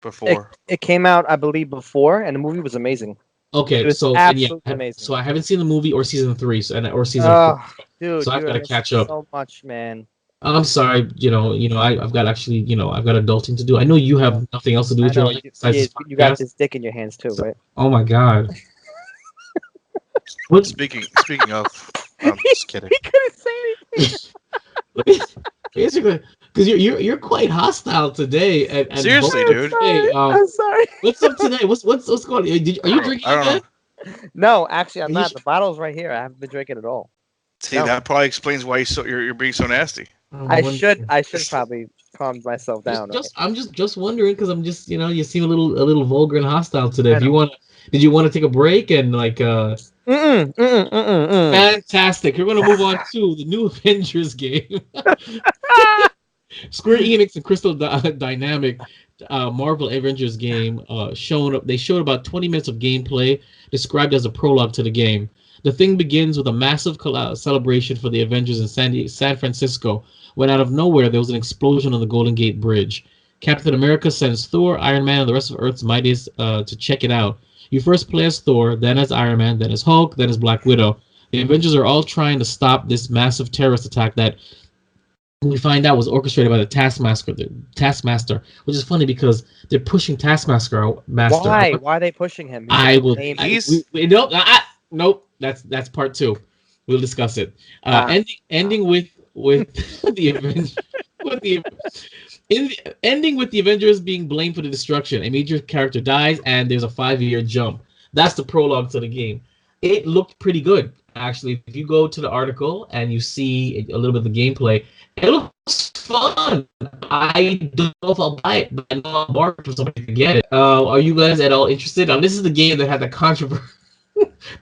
Before.
It came out, I believe, before, and the movie was amazing.
Okay, so
absolutely amazing.
So I haven't seen the movie or season 3, or season 4.
Dude,
so I've got to catch up.
So much, man.
I'm sorry, I've got adulting to do. I know you have nothing else to do with your life.
You got this dick in your hands too, right?
Oh my god.
Speaking of, I'm just kidding.
He couldn't say anything.
Basically, because you're quite hostile today. And
seriously, dude.
I'm sorry.
What's up today? What's going on? Are you drinking again?
No, actually, I'm not. The bottle's right here. I haven't been drinking at all.
See, that probably explains why you're being so nasty.
I should probably calm myself down.
I'm just wondering because I'm just you seem a little vulgar and hostile today. Did you want to take a break and Fantastic. We're gonna move on to the new Avengers game. Square Enix and Crystal Dynamic Marvel Avengers game showed up. They showed about 20 minutes of gameplay described as a prologue to the game. The thing begins with a massive celebration for the Avengers in San Francisco, when out of nowhere there was an explosion on the Golden Gate Bridge. Captain America sends Thor, Iron Man, and the rest of Earth's mightiest to check it out. You first play as Thor, then as Iron Man, then as Hulk, then as Black Widow. The Avengers are all trying to stop this massive terrorist attack that we find out was orchestrated by the Taskmaster, which is funny because they're pushing Taskmaster.
Why? Why are they pushing him?
Nope. That's part 2. We'll discuss it. Ending with the Avengers. Ending with the Avengers being blamed for the destruction. A major character dies, and there's a 5-year jump. That's the prologue to the game. It looked pretty good, actually. If you go to the article and you see a little bit of the gameplay, it looks fun. I don't know if I'll buy it, but I know I'll borrow it for somebody to get it. Are you guys at all interested? This is the game that had the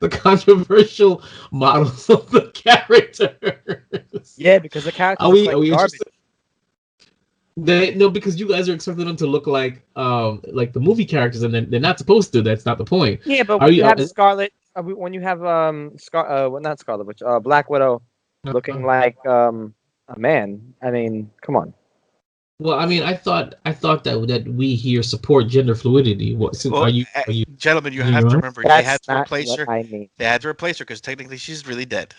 controversial models of the characters.
Yeah, because the characters
are we
garbage.
Interested? No, because you guys are expecting them to look like the movie characters, and they're not supposed to. That's not the point.
Yeah, but when you have Scarlet, when you have not Scarlet Witch, Black Widow, looking like a man. I mean, come on.
Well, I mean, I thought that we here support gender fluidity. Are you
gentlemen? You have to remember they had to replace her. They had to replace her because technically she's really dead.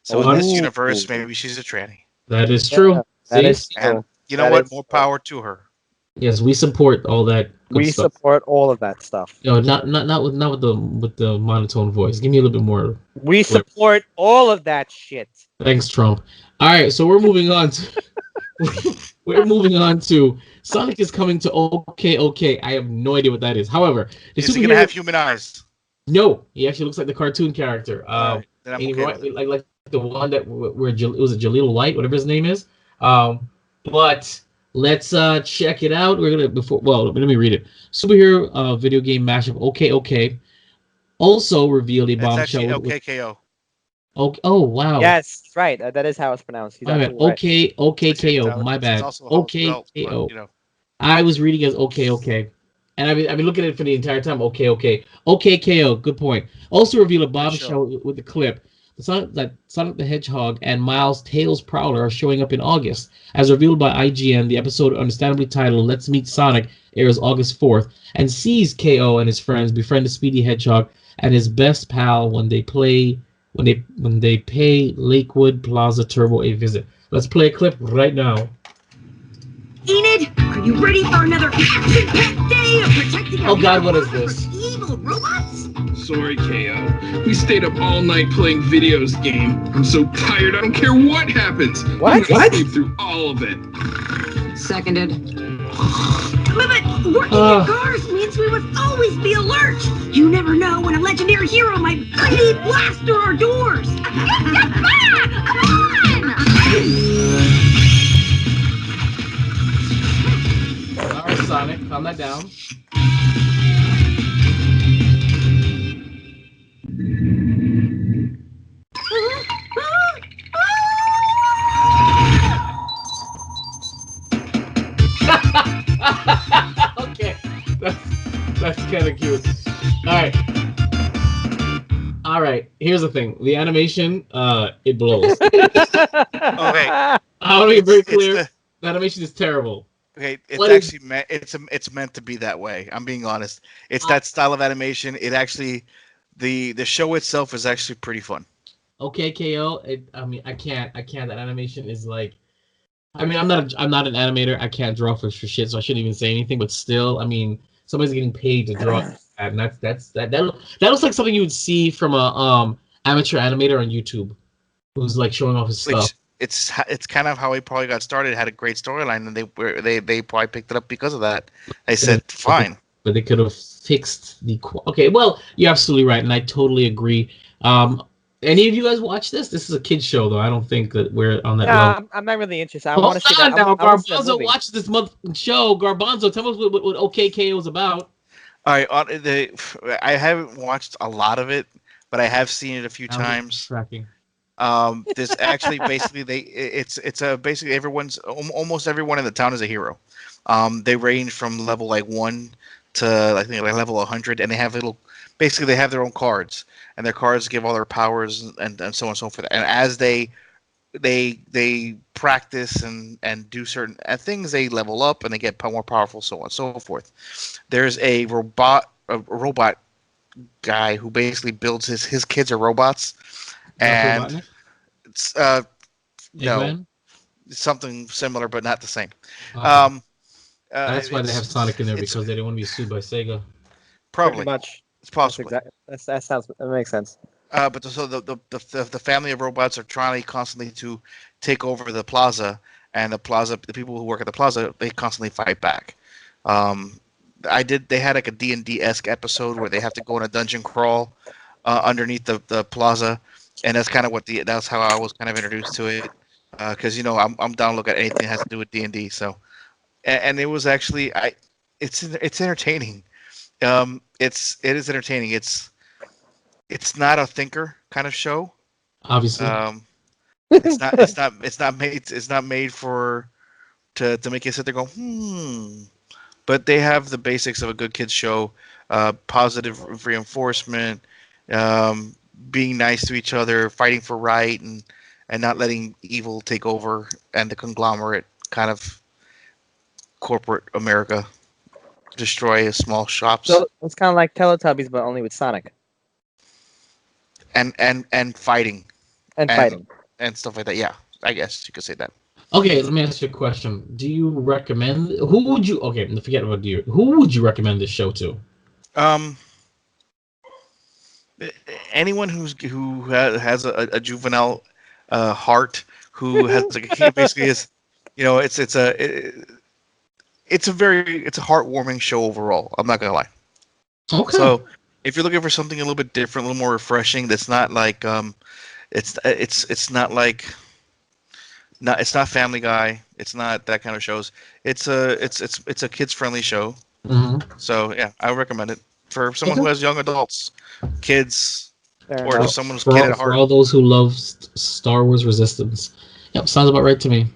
So in this universe, maybe she's a tranny.
That is true.
Yeah, that is true.
You know what? More power to her.
Yes, we support all that.
We support all of that stuff.
No, not with the monotone voice. Give me a little bit more.
We support all of that shit.
Thanks, Trump. All right, so we're moving on to Sonic is coming to OK. I have no idea what that is. However,
is he gonna have human eyes?
No, he actually looks like the cartoon character.
Right,
like the one that where it was Jaleel White, whatever his name is. But let's check it out. We're gonna let me read it. Superhero video game mashup OK. Also revealed a bombshell.
OKKO.
Oh wow.
Yes, right. That is how it's pronounced.
My bad. OKKO. My bad. OKKO. I was reading as OK. And I've been looking at it for the entire time. OKKO. Good point. Also revealed a bombshell with the clip. Sonic the Hedgehog and Miles Tails Prowler are showing up in August. As revealed by IGN, the episode, understandably titled Let's Meet Sonic, airs August 4th, and sees KO and his friends befriend the Speedy Hedgehog and his best pal when they pay Lakewood Plaza Turbo a visit. Let's play a clip right now.
Enid, are you ready for another action-packed day of protecting
Oh God, what is this?
Evil robots?
Sorry, KO. We stayed up all night playing videos game. I'm so tired, I don't care what happens.
What?
I'm gonna sleep through all of it.
Seconded. But working in cars means we must always be alert. You never know when a legendary hero might really blast through our doors. Come on!
All right, Sonic, calm that down. here's the thing: the animation, it blows.
Okay,
I want to be very clear. The animation is terrible.
Okay, it's actually meant. It's meant to be that way. I'm being honest. It's that style of animation. It actually, the show itself is actually pretty fun.
Okay, KO. I mean, I can't. That animation is like. I mean, I'm not an animator. I can't draw for shit, so I shouldn't even say anything. But still, I mean, somebody's getting paid to draw, and that looks like something you would see from a amateur animator on YouTube, who's like showing off his stuff.
It's kind of how he probably got started. Had a great storyline, and they probably picked it up because of that. They said fine,
but they could have fixed the. Okay, well, you're absolutely right, and I totally agree. Any of you guys watch this? This is a kids show, though. I don't think that we're on that level.
I'm not really interested. I want to see that.
Now, Garbanzo watches this show. Garbanzo, tell us what OKKO is about.
All right, I haven't watched a lot of it, but I have seen it a few times.
Tracking.
This actually basically basically almost everyone in the town is a hero. They range from level like 1 to I think like level 100, and they have they have their own cards, and their cards give all their powers and so on and so forth. And as they practice and do certain things, they level up and they get more powerful, so on and so forth. There's a robot guy who basically builds his kids are robots, and it's no, something similar but not the same.
Okay. That's why they have Sonic in there, because they didn't want to be sued by Sega.
Probably.
Pretty much.
It's possible.
That makes sense.
But so the family of robots are trying constantly to take over the plaza, and the people who work at the plaza, they constantly fight back. They had like a D&D-esque episode where they have to go in a dungeon crawl underneath the plaza, and that's kind of that's how I was kind of introduced to it, because I'm down to look at anything that has to do with D&D. So, and it was actually it's entertaining. It is entertaining. It's not a thinker kind of show.
Obviously,
it's not made to make you sit there go But they have the basics of a good kids show: positive reinforcement, being nice to each other, fighting for right, and not letting evil take over and the conglomerate kind of corporate America destroy small shops.
So it's kind of like Teletubbies, but only with Sonic.
And fighting.
And fighting.
And stuff like that. Yeah, I guess you could say that.
Okay, let me ask you a question. Do you recommend? Who would you? Okay, forget about you. Who would you recommend this show to?
Anyone who has a juvenile heart, who has basically is, it's a heartwarming show overall. I'm not gonna lie.
Okay.
So if you're looking for something a little bit different, a little more refreshing, that's not like it's not Family Guy. It's not that kind of shows. It's a kids friendly show.
Mm-hmm.
So yeah, I would recommend it for someone who has young adults, kids, or just someone who's kid at heart.
For all those who love Star Wars Resistance. Yep, sounds about right to me.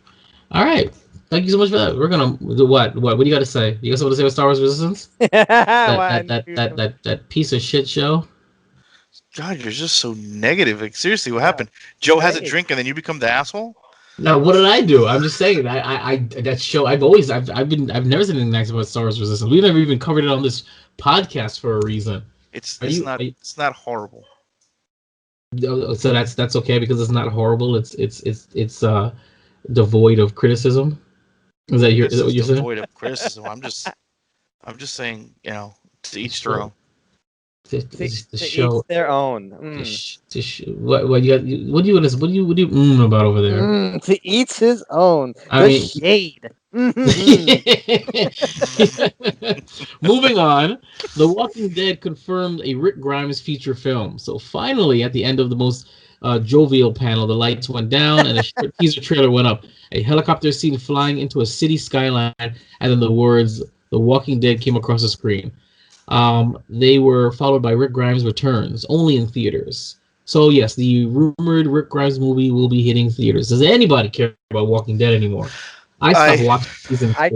All right. Thank you so much for that. We're gonna do what? What do you got to say? You got something to say with Star Wars Resistance? that piece of shit show.
God, you're just so negative. Like, seriously, what happened? Joe has a drink and then you become the asshole?
No, what did I do? I'm just saying that show. I've never said anything nice about Star Wars Resistance. We've never even covered it on this podcast for a reason.
It's not horrible.
So that's okay because it's not horrible. It's devoid of criticism. Is that what you're saying?
Devoid of criticism. I'm just saying, to each their own.
To each their own.
What do you about over there?
To each his own. Shade.
Moving on, The Walking Dead confirmed a Rick Grimes feature film. So finally, at the end of the most jovial panel, the lights went down and a teaser trailer went up. A helicopter scene flying into a city skyline, and then the words "The Walking Dead" came across the screen. They were followed by Rick Grimes Returns, only in theaters. So yes, the rumored Rick Grimes movie will be hitting theaters. Does anybody care about Walking Dead anymore? I stopped watching season 4.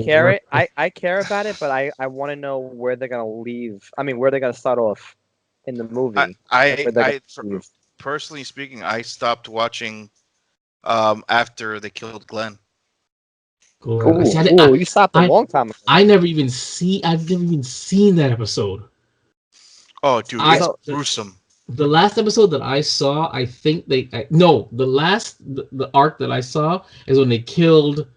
I care about it, but I want to know where they're gonna leave. I mean, where they're gonna start off in the movie.
personally speaking, I stopped watching after they killed Glenn.
Cool.
You stopped a long time ago.
I've never even seen that episode.
Oh, dude, it's gruesome.
The last episode that I saw, I think the arc that I saw is when they killed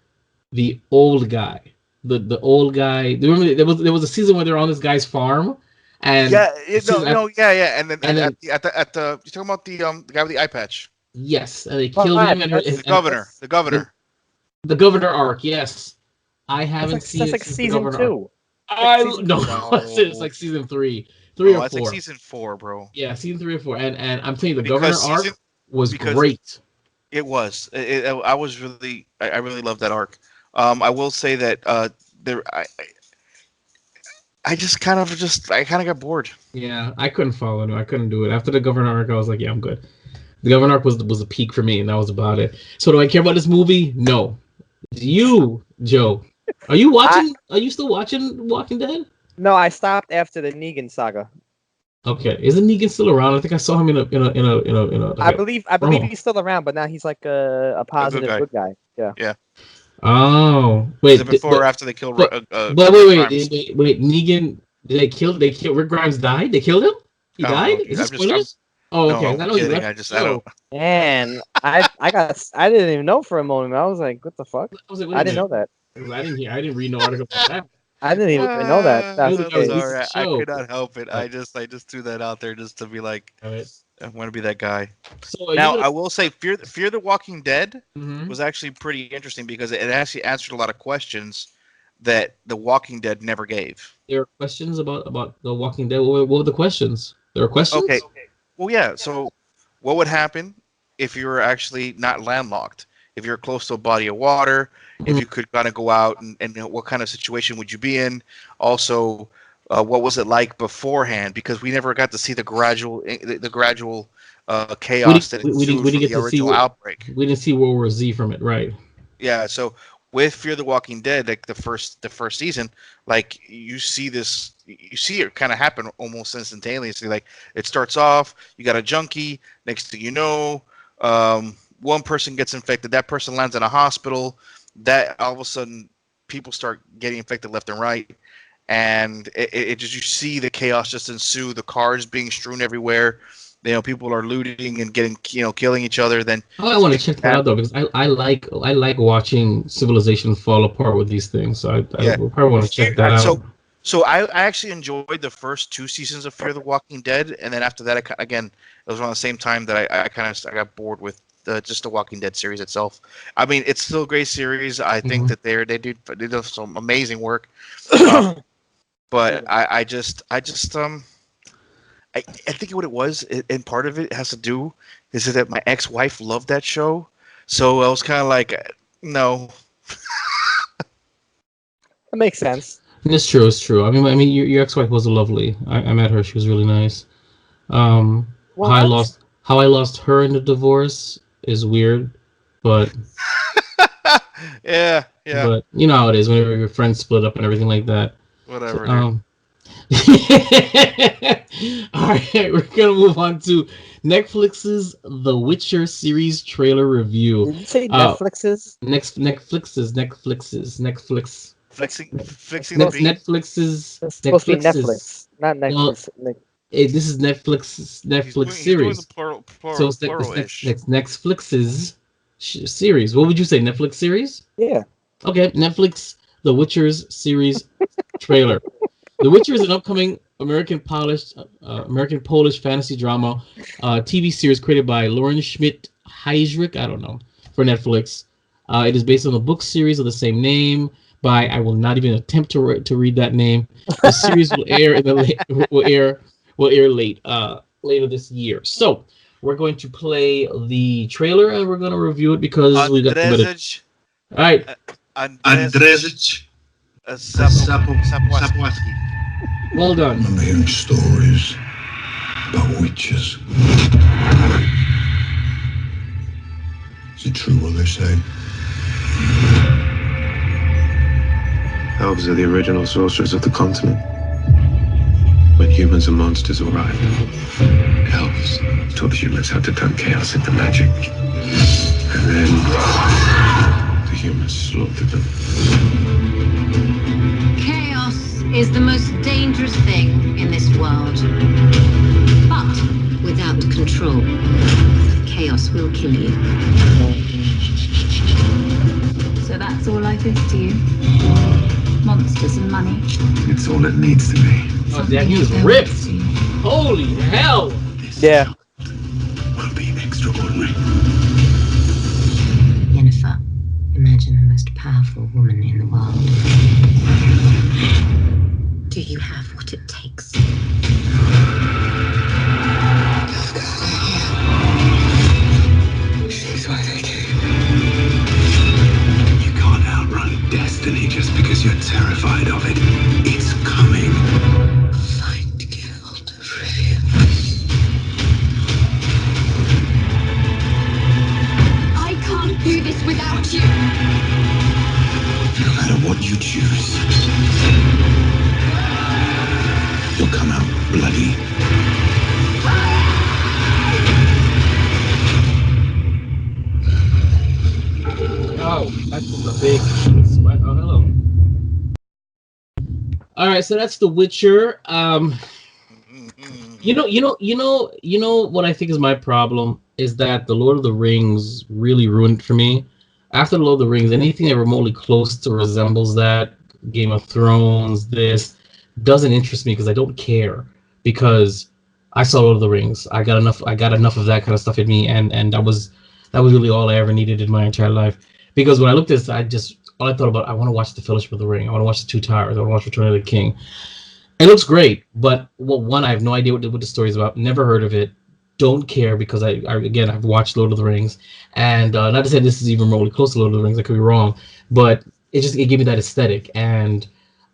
the old guy. The old guy. Remember, there was a season where they're on this guy's farm, and
yeah. And then at the you're talking about the guy with the eye patch.
Yes, and they killed him.
The governor.
The governor arc. Yes, I haven't seen.
That's like season 2.
It's like season 3. 3 or 4.
It's like season 4, bro.
Yeah, season 3 or 4. And I'm telling you, the governor arc was great.
It was. I really loved that arc. I will say that I kind of got bored.
Yeah, I couldn't follow it. I couldn't do it. After the governor arc, I was like, yeah, I'm good. The governor arc was a peak for me, and that was about it. So do I care about this movie? No. Do you, Joe? Are you watching? Are you still watching Walking Dead?
No, I stopped after the Negan saga.
Okay, isn't Negan still around? I think I saw him in a.
I believe he's still around, but now he's like a positive good guy. Yeah.
Yeah.
Oh wait!
Before or after they killed?
Wait! Negan. They killed Rick Grimes died. They killed him. He died. Is this spoilers? Oh, okay.
No, I don't.
Man, I didn't even know for a moment. I was like, what the fuck? I didn't know that.
I didn't read no article about that.
I didn't even know that.
That's right. I could not help it. I just threw that out there just to be like, I want to be that guy. So now I will say, Fear the Walking Dead was actually pretty interesting because it actually answered a lot of questions that The Walking Dead never gave.
There are questions about The Walking Dead. What were the questions? There are questions.
Okay. Well, yeah. So, what would happen if you were actually not landlocked? If you're close to a body of water, if you could kind of go out and what kind of situation would you be in? Also, what was it like beforehand? Because we never got to see the gradual chaos that ensued from the original outbreak.
We didn't see World War Z from it, right?
Yeah. So with Fear the Walking Dead, like the first season, like you see it kind of happen almost instantaneously. Like it starts off, you got a junkie. Next thing you know, one person gets infected. That person lands in a hospital. That all of a sudden, people start getting infected left and right, and it just you see the chaos just ensue. The cars being strewn everywhere. People are looting and getting killing each other. Then
I want to check that out though because I like watching civilization fall apart with these things. So I probably want to check that out.
So I actually enjoyed the first 2 seasons of Fear the Walking Dead, and then after that, it was around the same time that I got bored with just the Walking Dead series itself. I mean, it's still a great series. I think that they did some amazing work, but I think what it was, and part of it has to do is that my ex-wife loved that show, so I was kind of like, no.
That makes sense.
It's true. It's true. I mean, your ex-wife was lovely. I met her. She was really nice. How I lost her in the divorce is weird, but
yeah.
But you know how it is whenever your friends split up and everything like that.
Whatever.
So, all right, we're gonna move on to Netflix's The Witcher series trailer review.
Did you say Netflix's?
Netflix.
Flexing the beat.
Netflix's.
It's supposed to be Netflix, not Netflix.
This is Netflix series.
He's doing the
So it's Netflix's series. What would you say? Netflix series?
Yeah.
Okay, Netflix The Witcher's series trailer. The Witcher is an upcoming American Polish fantasy drama TV series created by Lauren Schmidt-Heydrich, I don't know, for Netflix. It is based on a book series of the same name by, I will not even attempt to read that name. The series will air later this year. So we're going to play the trailer and we're going to review it because we got committed. All right.
Andrzej Sapkowski.
Well done.
I'm hearing stories about witches. Is it true what they say?
Elves are the original sorcerers of the continent.
When humans and monsters arrived, elves taught the humans how to turn chaos into magic. And then the humans slaughtered them.
Chaos is the most dangerous thing in this world. But without control, chaos will kill you.
So that's all life is to you? Monsters and money?
It's all it needs to be.
Oh, damn, he was ripped! Holy hell!
Yeah.
Will be extraordinary.
Yennefer, imagine the most powerful woman in the world. Do you have what it takes?
She's what I came. You can't outrun destiny just because you're terrified of it. It's coming. Find guilt, Rivian.
I can't do this without you.
No matter what you choose, you'll come out bloody.
Oh, that's a big sweat. Oh, hello. All right, so that's The Witcher. You know what I think is my problem is that The Lord of the Rings really ruined it for me. After The Lord of the Rings, anything that remotely close to resembles that, Game of Thrones, this, doesn't interest me because I don't care. Because I saw Lord of the Rings. I got enough of that kind of stuff in me, and that was really all I ever needed in my entire life. Because when I looked at this, all I thought about, I want to watch The Fellowship of the Ring. I want to watch The Two Towers. I want to watch Return of the King. It looks great, but one, I have no idea what the story is about. Never heard of it. Don't care because I've watched Lord of the Rings, and not to say this is even remotely close to Lord of the Rings. I could be wrong, but it gave me that aesthetic, and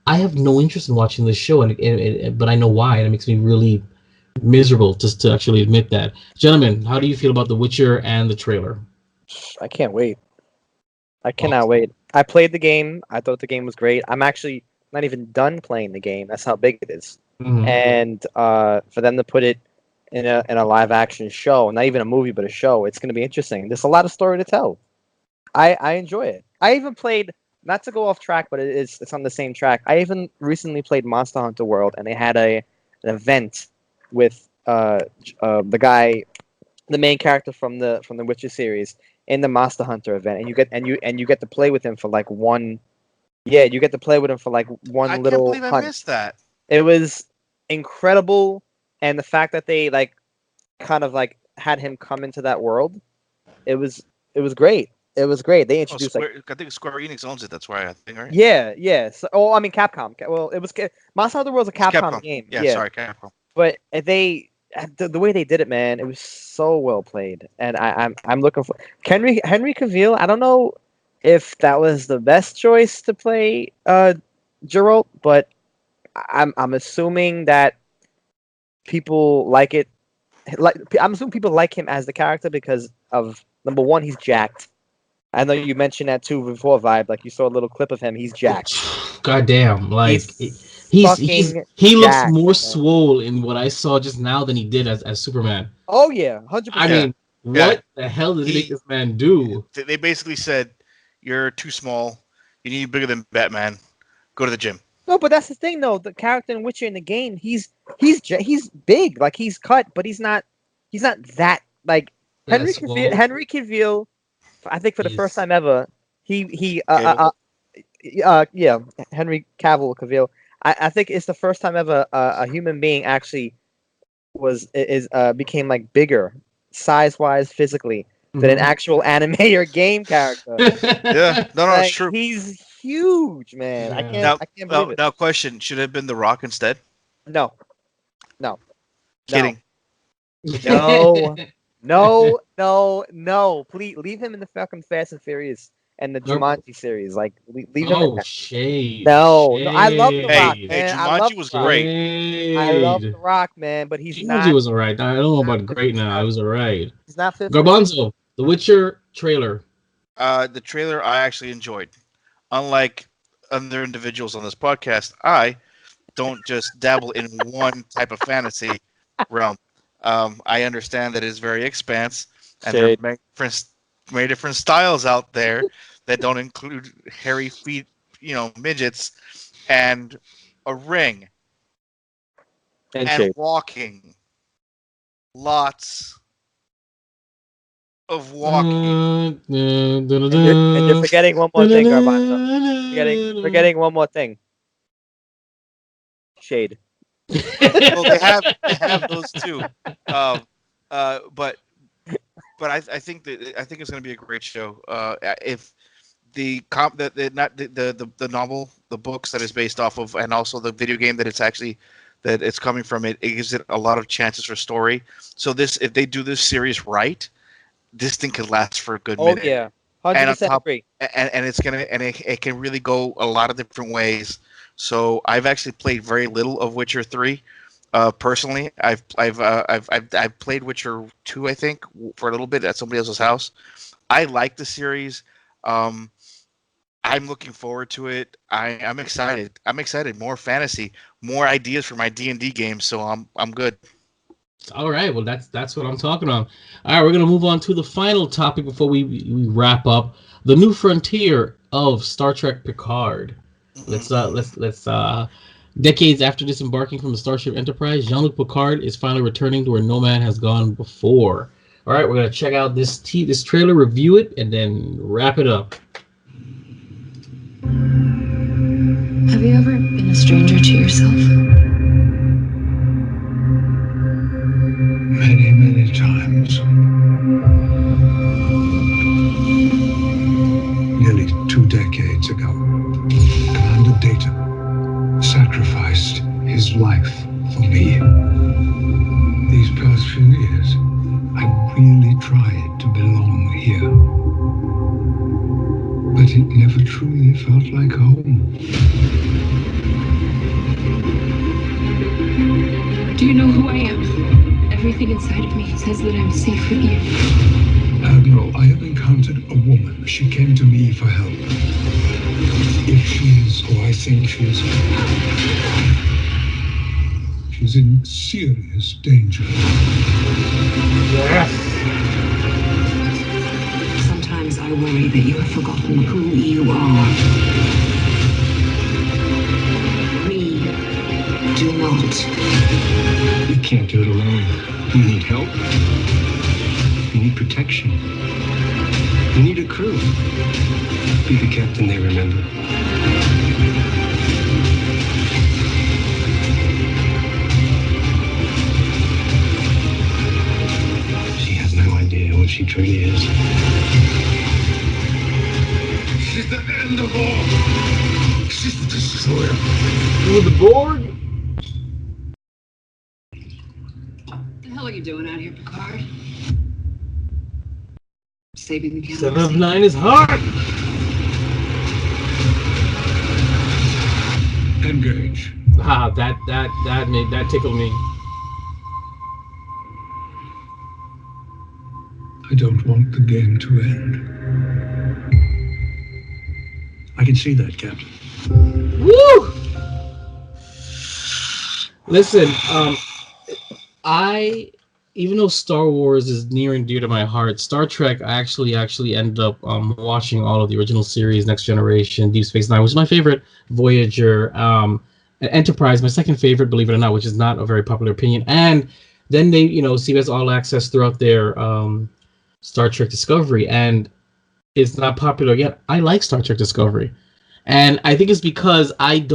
I have no interest in watching this show, but I know why, and it makes me really miserable just to actually admit that. Gentlemen, how do you feel about The Witcher and the trailer?
I can't wait. I cannot wait. I played the game. I thought the game was great. I'm actually not even done playing the game. That's how big it is.
Mm-hmm.
And for them to put it in a live action show, not even a movie but a show, it's going to be interesting. There's a lot of story to tell. I enjoy it. I even played, not to go off track, but it's on the same track. I even recently played Monster Hunter World, and they had an event with the guy, the main character from the Witcher series, in the Monster Hunter event, and you get to play with him for like one. Yeah, you get to play with him for like one little.
I can't believe I missed that.
It was incredible, and the fact that they like kind of like had him come into that world, it was great. It was great. They introduced
I think Square Enix owns it. That's why I think, right?
Yeah. So, I mean Capcom. Well, it was Monster Hunter World was a Capcom game.
Yeah, sorry, Capcom.
But the way they did it, man, it was so well played, and I'm looking for Henry Cavill. I don't know if that was the best choice to play Geralt, but I'm assuming that people like it. I'm assuming people like him as the character because of number one, he's jacked. I know you mentioned that too before, Vibe. Like you saw a little clip of him. He's jacked.
Goddamn! Like he looks more swole in what I saw just now than he did as Superman.
Oh yeah, 100%.
I mean, what the hell did this man do?
They basically said, "You're too small. You need to be bigger than Batman. Go to the gym."
No, but that's the thing, though. The character in Witcher in the game, he's big. Like he's cut, but he's not that like Henry Cavill. I think for the first time ever, Henry Cavill. I think it's the first time ever a human being actually became like bigger, size-wise, physically, than an actual anime or game character.
Yeah, no,
like,
it's true.
He's huge, man.
Yeah.
I can't believe it.
Now, question: should it have been The Rock instead?
No.
Kidding.
No. Please leave him in the fucking Fast and Furious and the Jumanji series. Like, leave him.
Oh, shade.
No, I love The Rock, man.
Hey, Jumanji was great.
I love The Rock, man, but he's not.
Jumanji was alright. I don't know about great now. It was alright.
He's not fit.
Garbanzo, The Witcher trailer.
The trailer I actually enjoyed. Unlike other individuals on this podcast, I don't just dabble in one type of fantasy realm. I understand that it's very expansive, and there are many different styles out there that don't include hairy feet, midgets, and a ring, and walking. Lots of walking.
And you're forgetting one more thing, Armando. Forgetting one more thing. Shade.
Well, they have those too. But I think it's going to be a great show. If the novel, the books that is based off of, and also the video game that it's coming from, it gives it a lot of chances for story. So if they do this series right, this thing could last for a good minute.
Oh yeah, 100% agree.
And it can really go a lot of different ways. So I've actually played very little of Witcher 3. Personally, I've played Witcher 2, I think, for a little bit at somebody else's house. I like the series. I'm looking forward to it. I'm excited. More fantasy, more ideas for my D&D games. So I'm good.
All right. Well, that's what I'm talking about. All right, we're gonna move on to the final topic before we wrap up. The new frontier of Star Trek Picard. Let's decades after disembarking from the Starship Enterprise, Jean-Luc Picard is finally returning to where no man has gone before. All right, we're gonna check out this trailer, review it, and then wrap it up.
Have you ever been a stranger to yourself?
Many, many times. Nearly 2 decades ago, Commander Data sacrificed his life for me. These past few years, I really tried to belong here. But it never truly felt like home.
Do you know who I am? Everything inside of me says that I'm safe with you.
Admiral, I have encountered a woman. She came to me for help. If she is who I think she is, she's in serious danger.
Yes.
Sometimes I worry that you have forgotten who you are. We do not.
You can't do it alone. You need help. You need protection. You need a crew. Be the captain they remember. She has no idea what she truly is.
She's the end of all. She's the destroyer.
With the Borg?
What the hell are you doing out here, Picard? Saving the galaxy.
7 of 9 is hard.
Engage.
That tickled me.
I don't want the game to end. I can see that, Captain.
Woo! Listen, even though Star Wars is near and dear to my heart, Star Trek, I actually ended up watching all of the original series, Next Generation, Deep Space Nine, which is my favorite, Voyager, Enterprise, my second favorite, believe it or not, which is not a very popular opinion. And then they, CBS All Access throughout their Star Trek Discovery, and it's not popular yet. I like Star Trek Discovery, and I think it's because I'm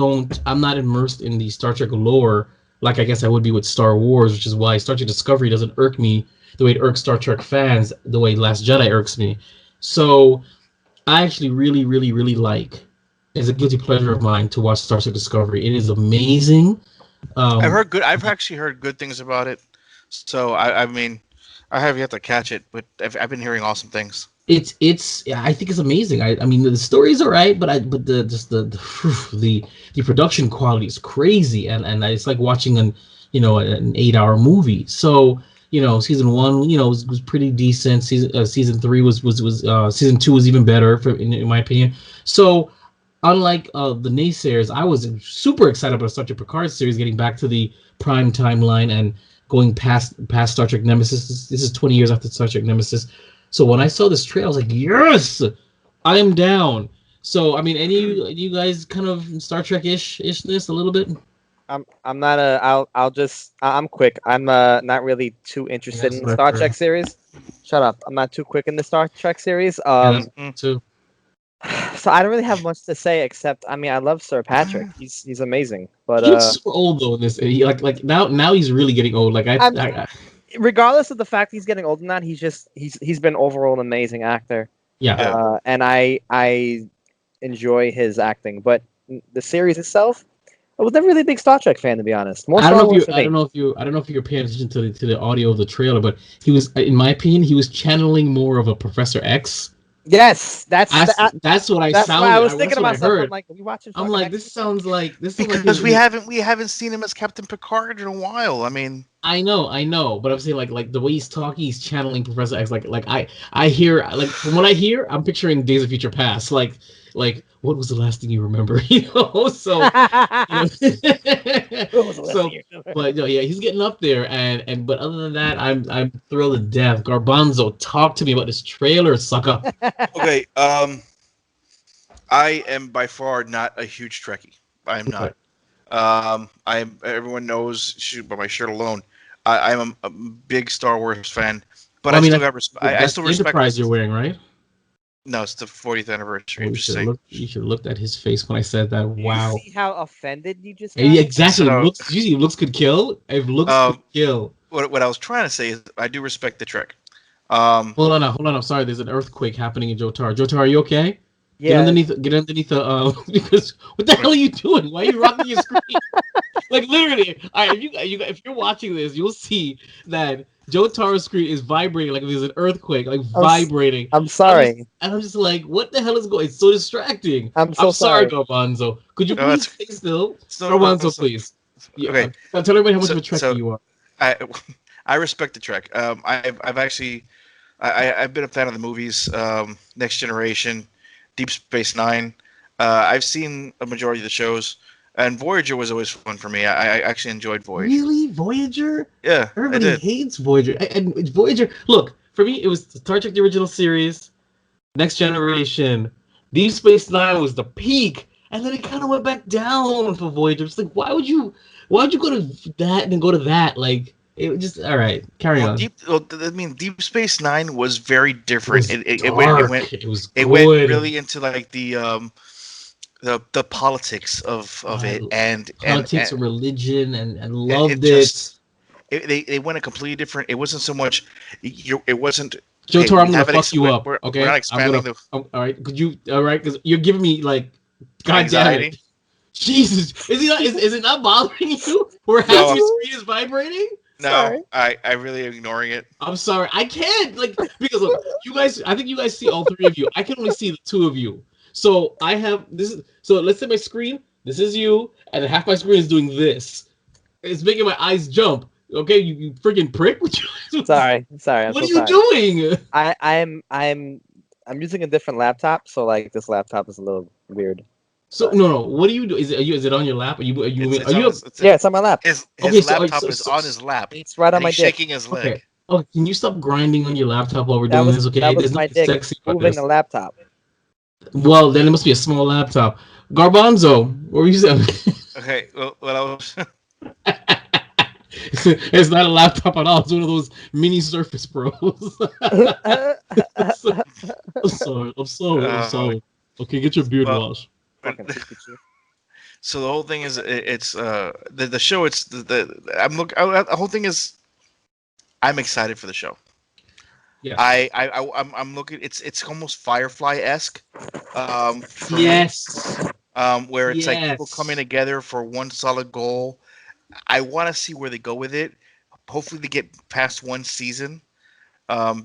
not immersed in the Star Trek lore like I guess I would be with Star Wars, which is why Star Trek Discovery doesn't irk me the way it irks Star Trek fans, the way Last Jedi irks me. So I actually really, really, really like, it's a guilty pleasure of mine to watch Star Trek Discovery. It is amazing.
I've actually heard good things about it. So I mean, I have yet to catch it, but I've been hearing awesome things.
I think it's amazing. I mean, the story's alright, but the production quality is crazy, and it's like watching an 8-hour movie. So season 1 was pretty decent. Season 3 was season 2 was even better in my opinion. So unlike the naysayers, I was super excited about Star Trek Picard series getting back to the prime timeline and going past Star Trek Nemesis. This is 20 years after Star Trek Nemesis. So when I saw this trailer, I was like, yes, I am down. So I mean, any of you guys kind of Star Trek-ishness a little bit?
I'm not I'm quick. I'm not really too interested in the Star Trek series. Shut up. I'm not too quick in the Star Trek series.
Too.
So I don't really have much to say except I mean I love Sir Patrick. He's amazing. But
he looks super old though in this. He, like now he's really getting old. Like I
regardless of the fact he's getting old or not, he's been overall an amazing actor.
Yeah.
And I enjoy his acting, but the series itself, I was never really a big Star Trek fan, to be honest.
I don't know if you're paying attention to the audio of the trailer, but he was, in my opinion, he was channeling more of a Professor X.
Yes, that's what I sounded.
That's what I was thinking
about.
I'm
like, are we watching?
I'm like, this sounds like this.
Because we haven't seen him as Captain Picard in a while. I mean,
I know, but I'm saying like the way he's talking, he's channeling Professor X. Like I hear, like from what I hear, I'm picturing Days of Future Past. Like what was the last thing you remember? So. But no, yeah, he's getting up there, and but other than that, I'm thrilled to death. Garbanzo, talk to me about this trailer, sucker.
Okay, I am by far not a huge Trekkie. I am not. Everyone knows by my shirt alone. I'm a big Star Wars fan, but I still respect.
Enterprise you're wearing, right?
No, it's the 40th anniversary.
You should have looked at his face when I said that. Wow.
You see how offended you just got?
Yeah, exactly. Looks could kill. If looks could kill.
What I was trying to say is I do respect the Trek.
Hold on. I'm sorry. There's an earthquake happening in Jotaro. Jotaro, are you okay?
Yeah.
Get underneath the because what the hell are you doing? Why are you rocking your screen? Like literally, if you're watching this, you'll see that Jotaro's screen is vibrating like if there's an earthquake, like vibrating.
I'm sorry.
I'm just like, what the hell is going? It's so distracting.
I'm sorry,
Garbanzo. Could you please stay still? Garbanzo, please.
Okay.
Tell everybody how much of a Trekkie you are.
I respect the Trek. I've actually I've been a fan of the movies. Next Generation, Deep Space Nine. I've seen a majority of the shows. And Voyager was always fun for me. I actually enjoyed Voyager.
Really? Voyager?
Yeah.
Everybody hates Voyager. And Voyager, look, for me, it was Star Trek the original series, Next Generation, Deep Space Nine was the peak, and then it kind of went back down for Voyager. It's like, why would you go to that and then go to that? Like, it was just, all right, carry on.
Deep Space Nine was very different.
It
went really into like the politics of it and
politics and religion and loved it.
They went a completely different. It wasn't so much. It wasn't.
Jotaro, I'm gonna fuck you up. Okay,
we're not expanding
all right, could you? All right, because you're giving me like, God damn it, Jesus, is it not bothering you? Where half your screen is vibrating?
No, sorry. I really am ignoring it.
I'm sorry, I can't because look, you guys. I think you guys see all three of you. I can only see the two of you. So I have this. So let's say my screen. This is you, and half my screen is doing this. It's making my eyes jump. Okay, you freaking prick.
Sorry.
What are you doing?
I'm using a different laptop, so like this laptop is a little weird.
So no. What do you do? Is it on your lap?
It's on my lap.
His laptop is on his lap.
It's right on my dick.
Shaking his leg.
Okay. Oh, can you stop grinding on your laptop while we're doing this? Okay,
that was my dick moving the laptop.
Well, then it must be a small laptop. Garbanzo, what were you saying?
Okay, well I was.
It's not a laptop at all. It's one of those mini Surface Pros. I'm sorry. Okay, get your beard wash.
So the whole thing is, it's the show. It's the whole thing is, I'm excited for the show.
Yeah.
I'm looking. It's almost Firefly-esque.
Yes.
Where it's like people coming together for one solid goal. I want to see where they go with it. Hopefully they get past one season,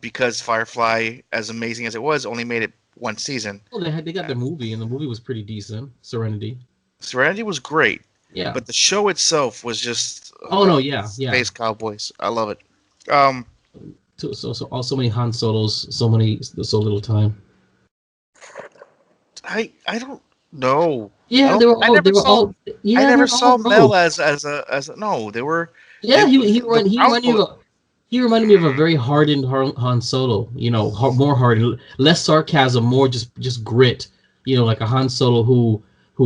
because Firefly, as amazing as it was, only made it one season.
Well, they got the movie, and the movie was pretty decent. Serenity
was great.
Yeah.
But the show itself was just.
Space
Cowboys. I love it.
So many Han Solos, so little time.
I don't. No.
Yeah, they were all. Yeah,
I never saw Mel as a. No, they were.
Yeah, he reminded me of a very hardened Han Solo. You know, more hardened, less sarcasm, more just grit. You know, like a Han Solo who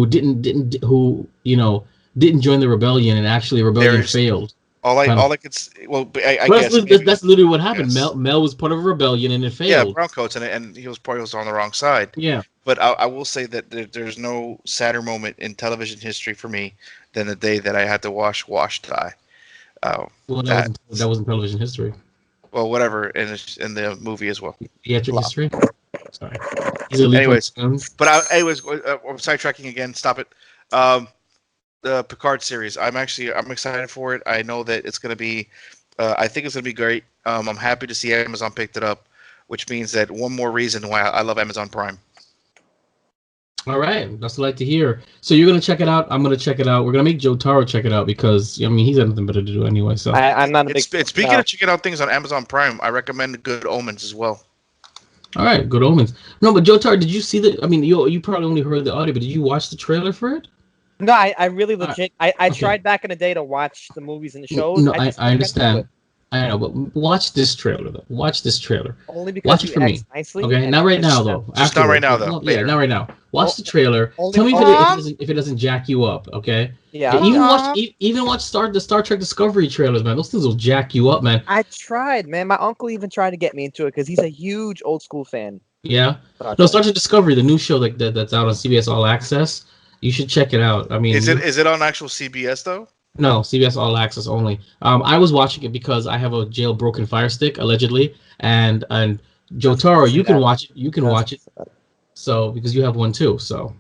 didn't join the rebellion, and actually rebellion failed.
All I could I guess
that's literally what happened. Yes. Mel was part of a rebellion and it failed.
Yeah, browncoats, and he was on the wrong side.
Yeah.
But I will say that there's no sadder moment in television history for me than the day that I had to watch Wash Die.
Well, that wasn't television history.
Well, whatever, in the movie as well.
Theatric history. Sorry.
Anyways, I'm sidetracking again. Stop it. The Picard series. I'm excited for it. I know that it's going to be. I think it's going to be great. I'm happy to see Amazon picked it up, which means that one more reason why I love Amazon Prime.
All right, that's what I like to hear. So you're gonna check it out. I'm gonna check it out. We're gonna make Joe Taro check it out because he's got nothing better to do anyway. So
I'm not a big.
Speaking of checking out things on Amazon Prime, I recommend Good Omens as well.
All right, Good Omens. No, but Joe Taro, did you see the? I mean, you probably only heard the audio, but did you watch the trailer for it?
No, I really legit. I tried back in the day to watch the movies and the shows.
No, I understand. I know, but watch this trailer though. Watch this trailer.
Only because
watch it for me.
Nicely,
okay, not right now though.
Just not right now though.
Yeah, not right now. Watch the trailer. Tell me if it doesn't jack you up. Okay.
Yeah.
Even watch the Star Trek Discovery trailers, man. Those things will jack you up, man.
I tried, man. My uncle even tried to get me into it because he's a huge old school fan.
Yeah. No, Star Trek Discovery, the new show that's out on CBS All Access. You should check it out. I mean,
is it on actual CBS though?
No, CBS All Access only. I was watching it because I have a jailbroken Fire Stick allegedly, and Joe Taro, you can watch it. You can watch it. So because you have one too, so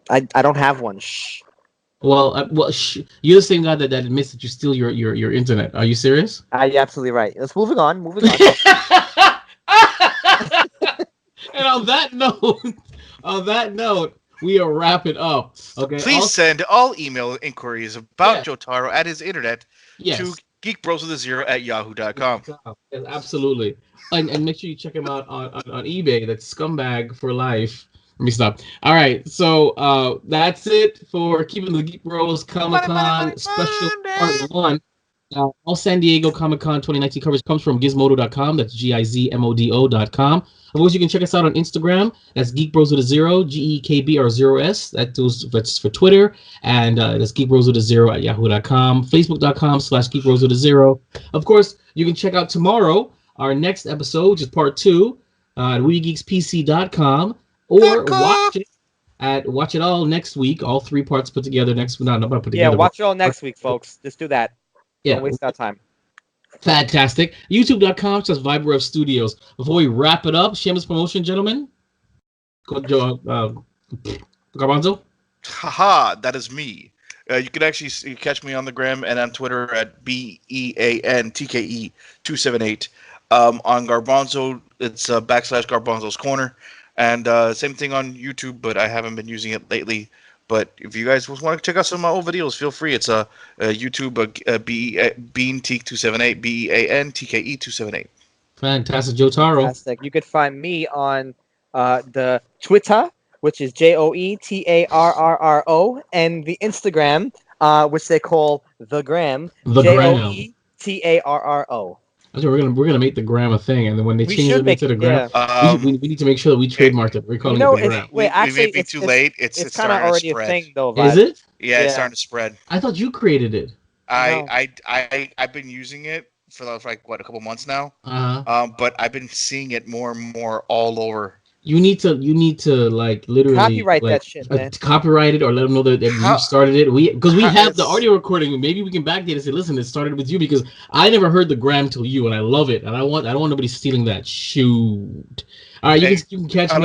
I don't have one. Shh.
Well, you're the same guy that admits that you steal your internet. Are you serious?
You're absolutely right. Let's moving on.
And on that note, we are wrapping up. Okay.
Please send all email inquiries about Joe Taro at his internet to geekbros@yahoo.com.
Yes, absolutely. And make sure you check him out on eBay. That's Scumbag for Life. Let me stop. All right. So that's it for Keeping the Geek Bros Comic-Con special part 1. All San Diego Comic-Con 2019 coverage comes from gizmodo.com. That's GIZMODO.com. Of course, you can check us out on Instagram. That's Geek Bros with a 0, GEKBR0S. That's for Twitter. And that's Geek Bros with a 0 at yahoo.com. Facebook.com/Geek Bros with a 0. Of course, you can check out tomorrow our next episode, which is part 2, at WeGeeksPC.com. Or watch it all next week. All 3 parts put together next week. No, not put together.
Yeah, watch it all next week, folks. Just do that.
Yeah.
Don't waste our time.
Fantastic. YouTube.com/VibeRev Studios. Before we wrap it up, shameless promotion, gentlemen. Garbanzo?
Haha, that is me. You can actually catch me on the gram and on Twitter at BEANTKE278. On Garbanzo, it's /Garbanzo's Corner. And same thing on YouTube, but I haven't been using it lately. But if you guys want to check out some of my old videos, feel free. It's YouTube BEANTKE278, BEANTKE278.
Fantastic, Joe Taro.
Fantastic. You could find me on the Twitter, which is JOETARRRO, and the Instagram, which they call the Gram, JOETARRO.
We're gonna make the gram a thing, and then when they change it to the gram, we need to make sure that we trademark it. We're calling it the gram.
Wait, actually,
it may be too late. It's
kind of already a thing, though.
Is it?
Yeah, it's starting to spread.
I thought you created it.
I've been using it for like a couple months now. But I've been seeing it more and more all over. You need to
like literally
copyright that shit, man.
Copyright it or let them know that you started it. Because we have the audio recording. Maybe we can backdate and say, listen, it started with you, because I never heard the gram till you, and I love it, and I don't want nobody stealing that. Shoot. All right, you can catch me.
I'll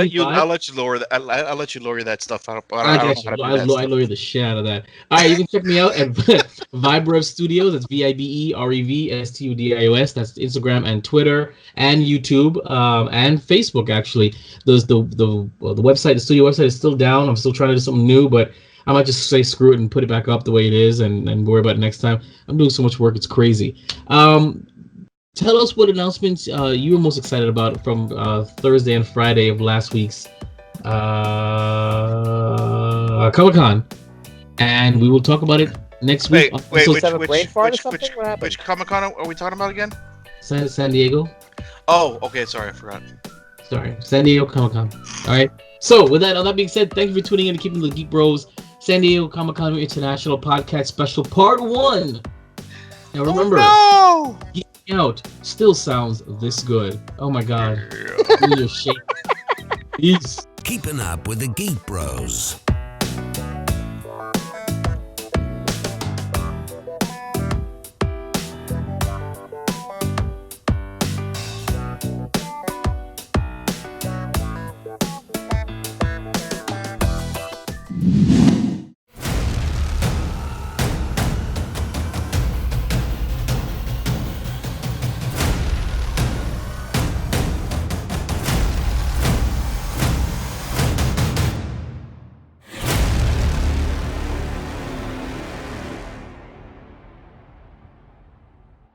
let you lower that. I'll let you lower that stuff out.
I lower the shit out of that. All right, you can check me out at VibeRev Studios. That's VIBEREVSTUDIOS. That's Instagram and Twitter and YouTube and Facebook. Actually, the website, the studio website, is still down. I'm still trying to do something new, but I might just say screw it and put it back up the way it is and worry about it next time. I'm doing so much work, it's crazy. Tell us what announcements you were most excited about from Thursday and Friday of last week's Comic-Con, and we will talk about it next week.
Wait, which Comic-Con are we talking about again?
San Diego.
Oh, okay. Sorry, I forgot.
Sorry, San Diego Comic-Con. All right. So, with that, all that being said, thank you for tuning in to Keeping the Geek Bros San Diego Comic-Con International Podcast Special Part 1. Now, remember, Geeking Out still sounds this good. Oh my God. Peace.
Keeping up with the Geek Bros.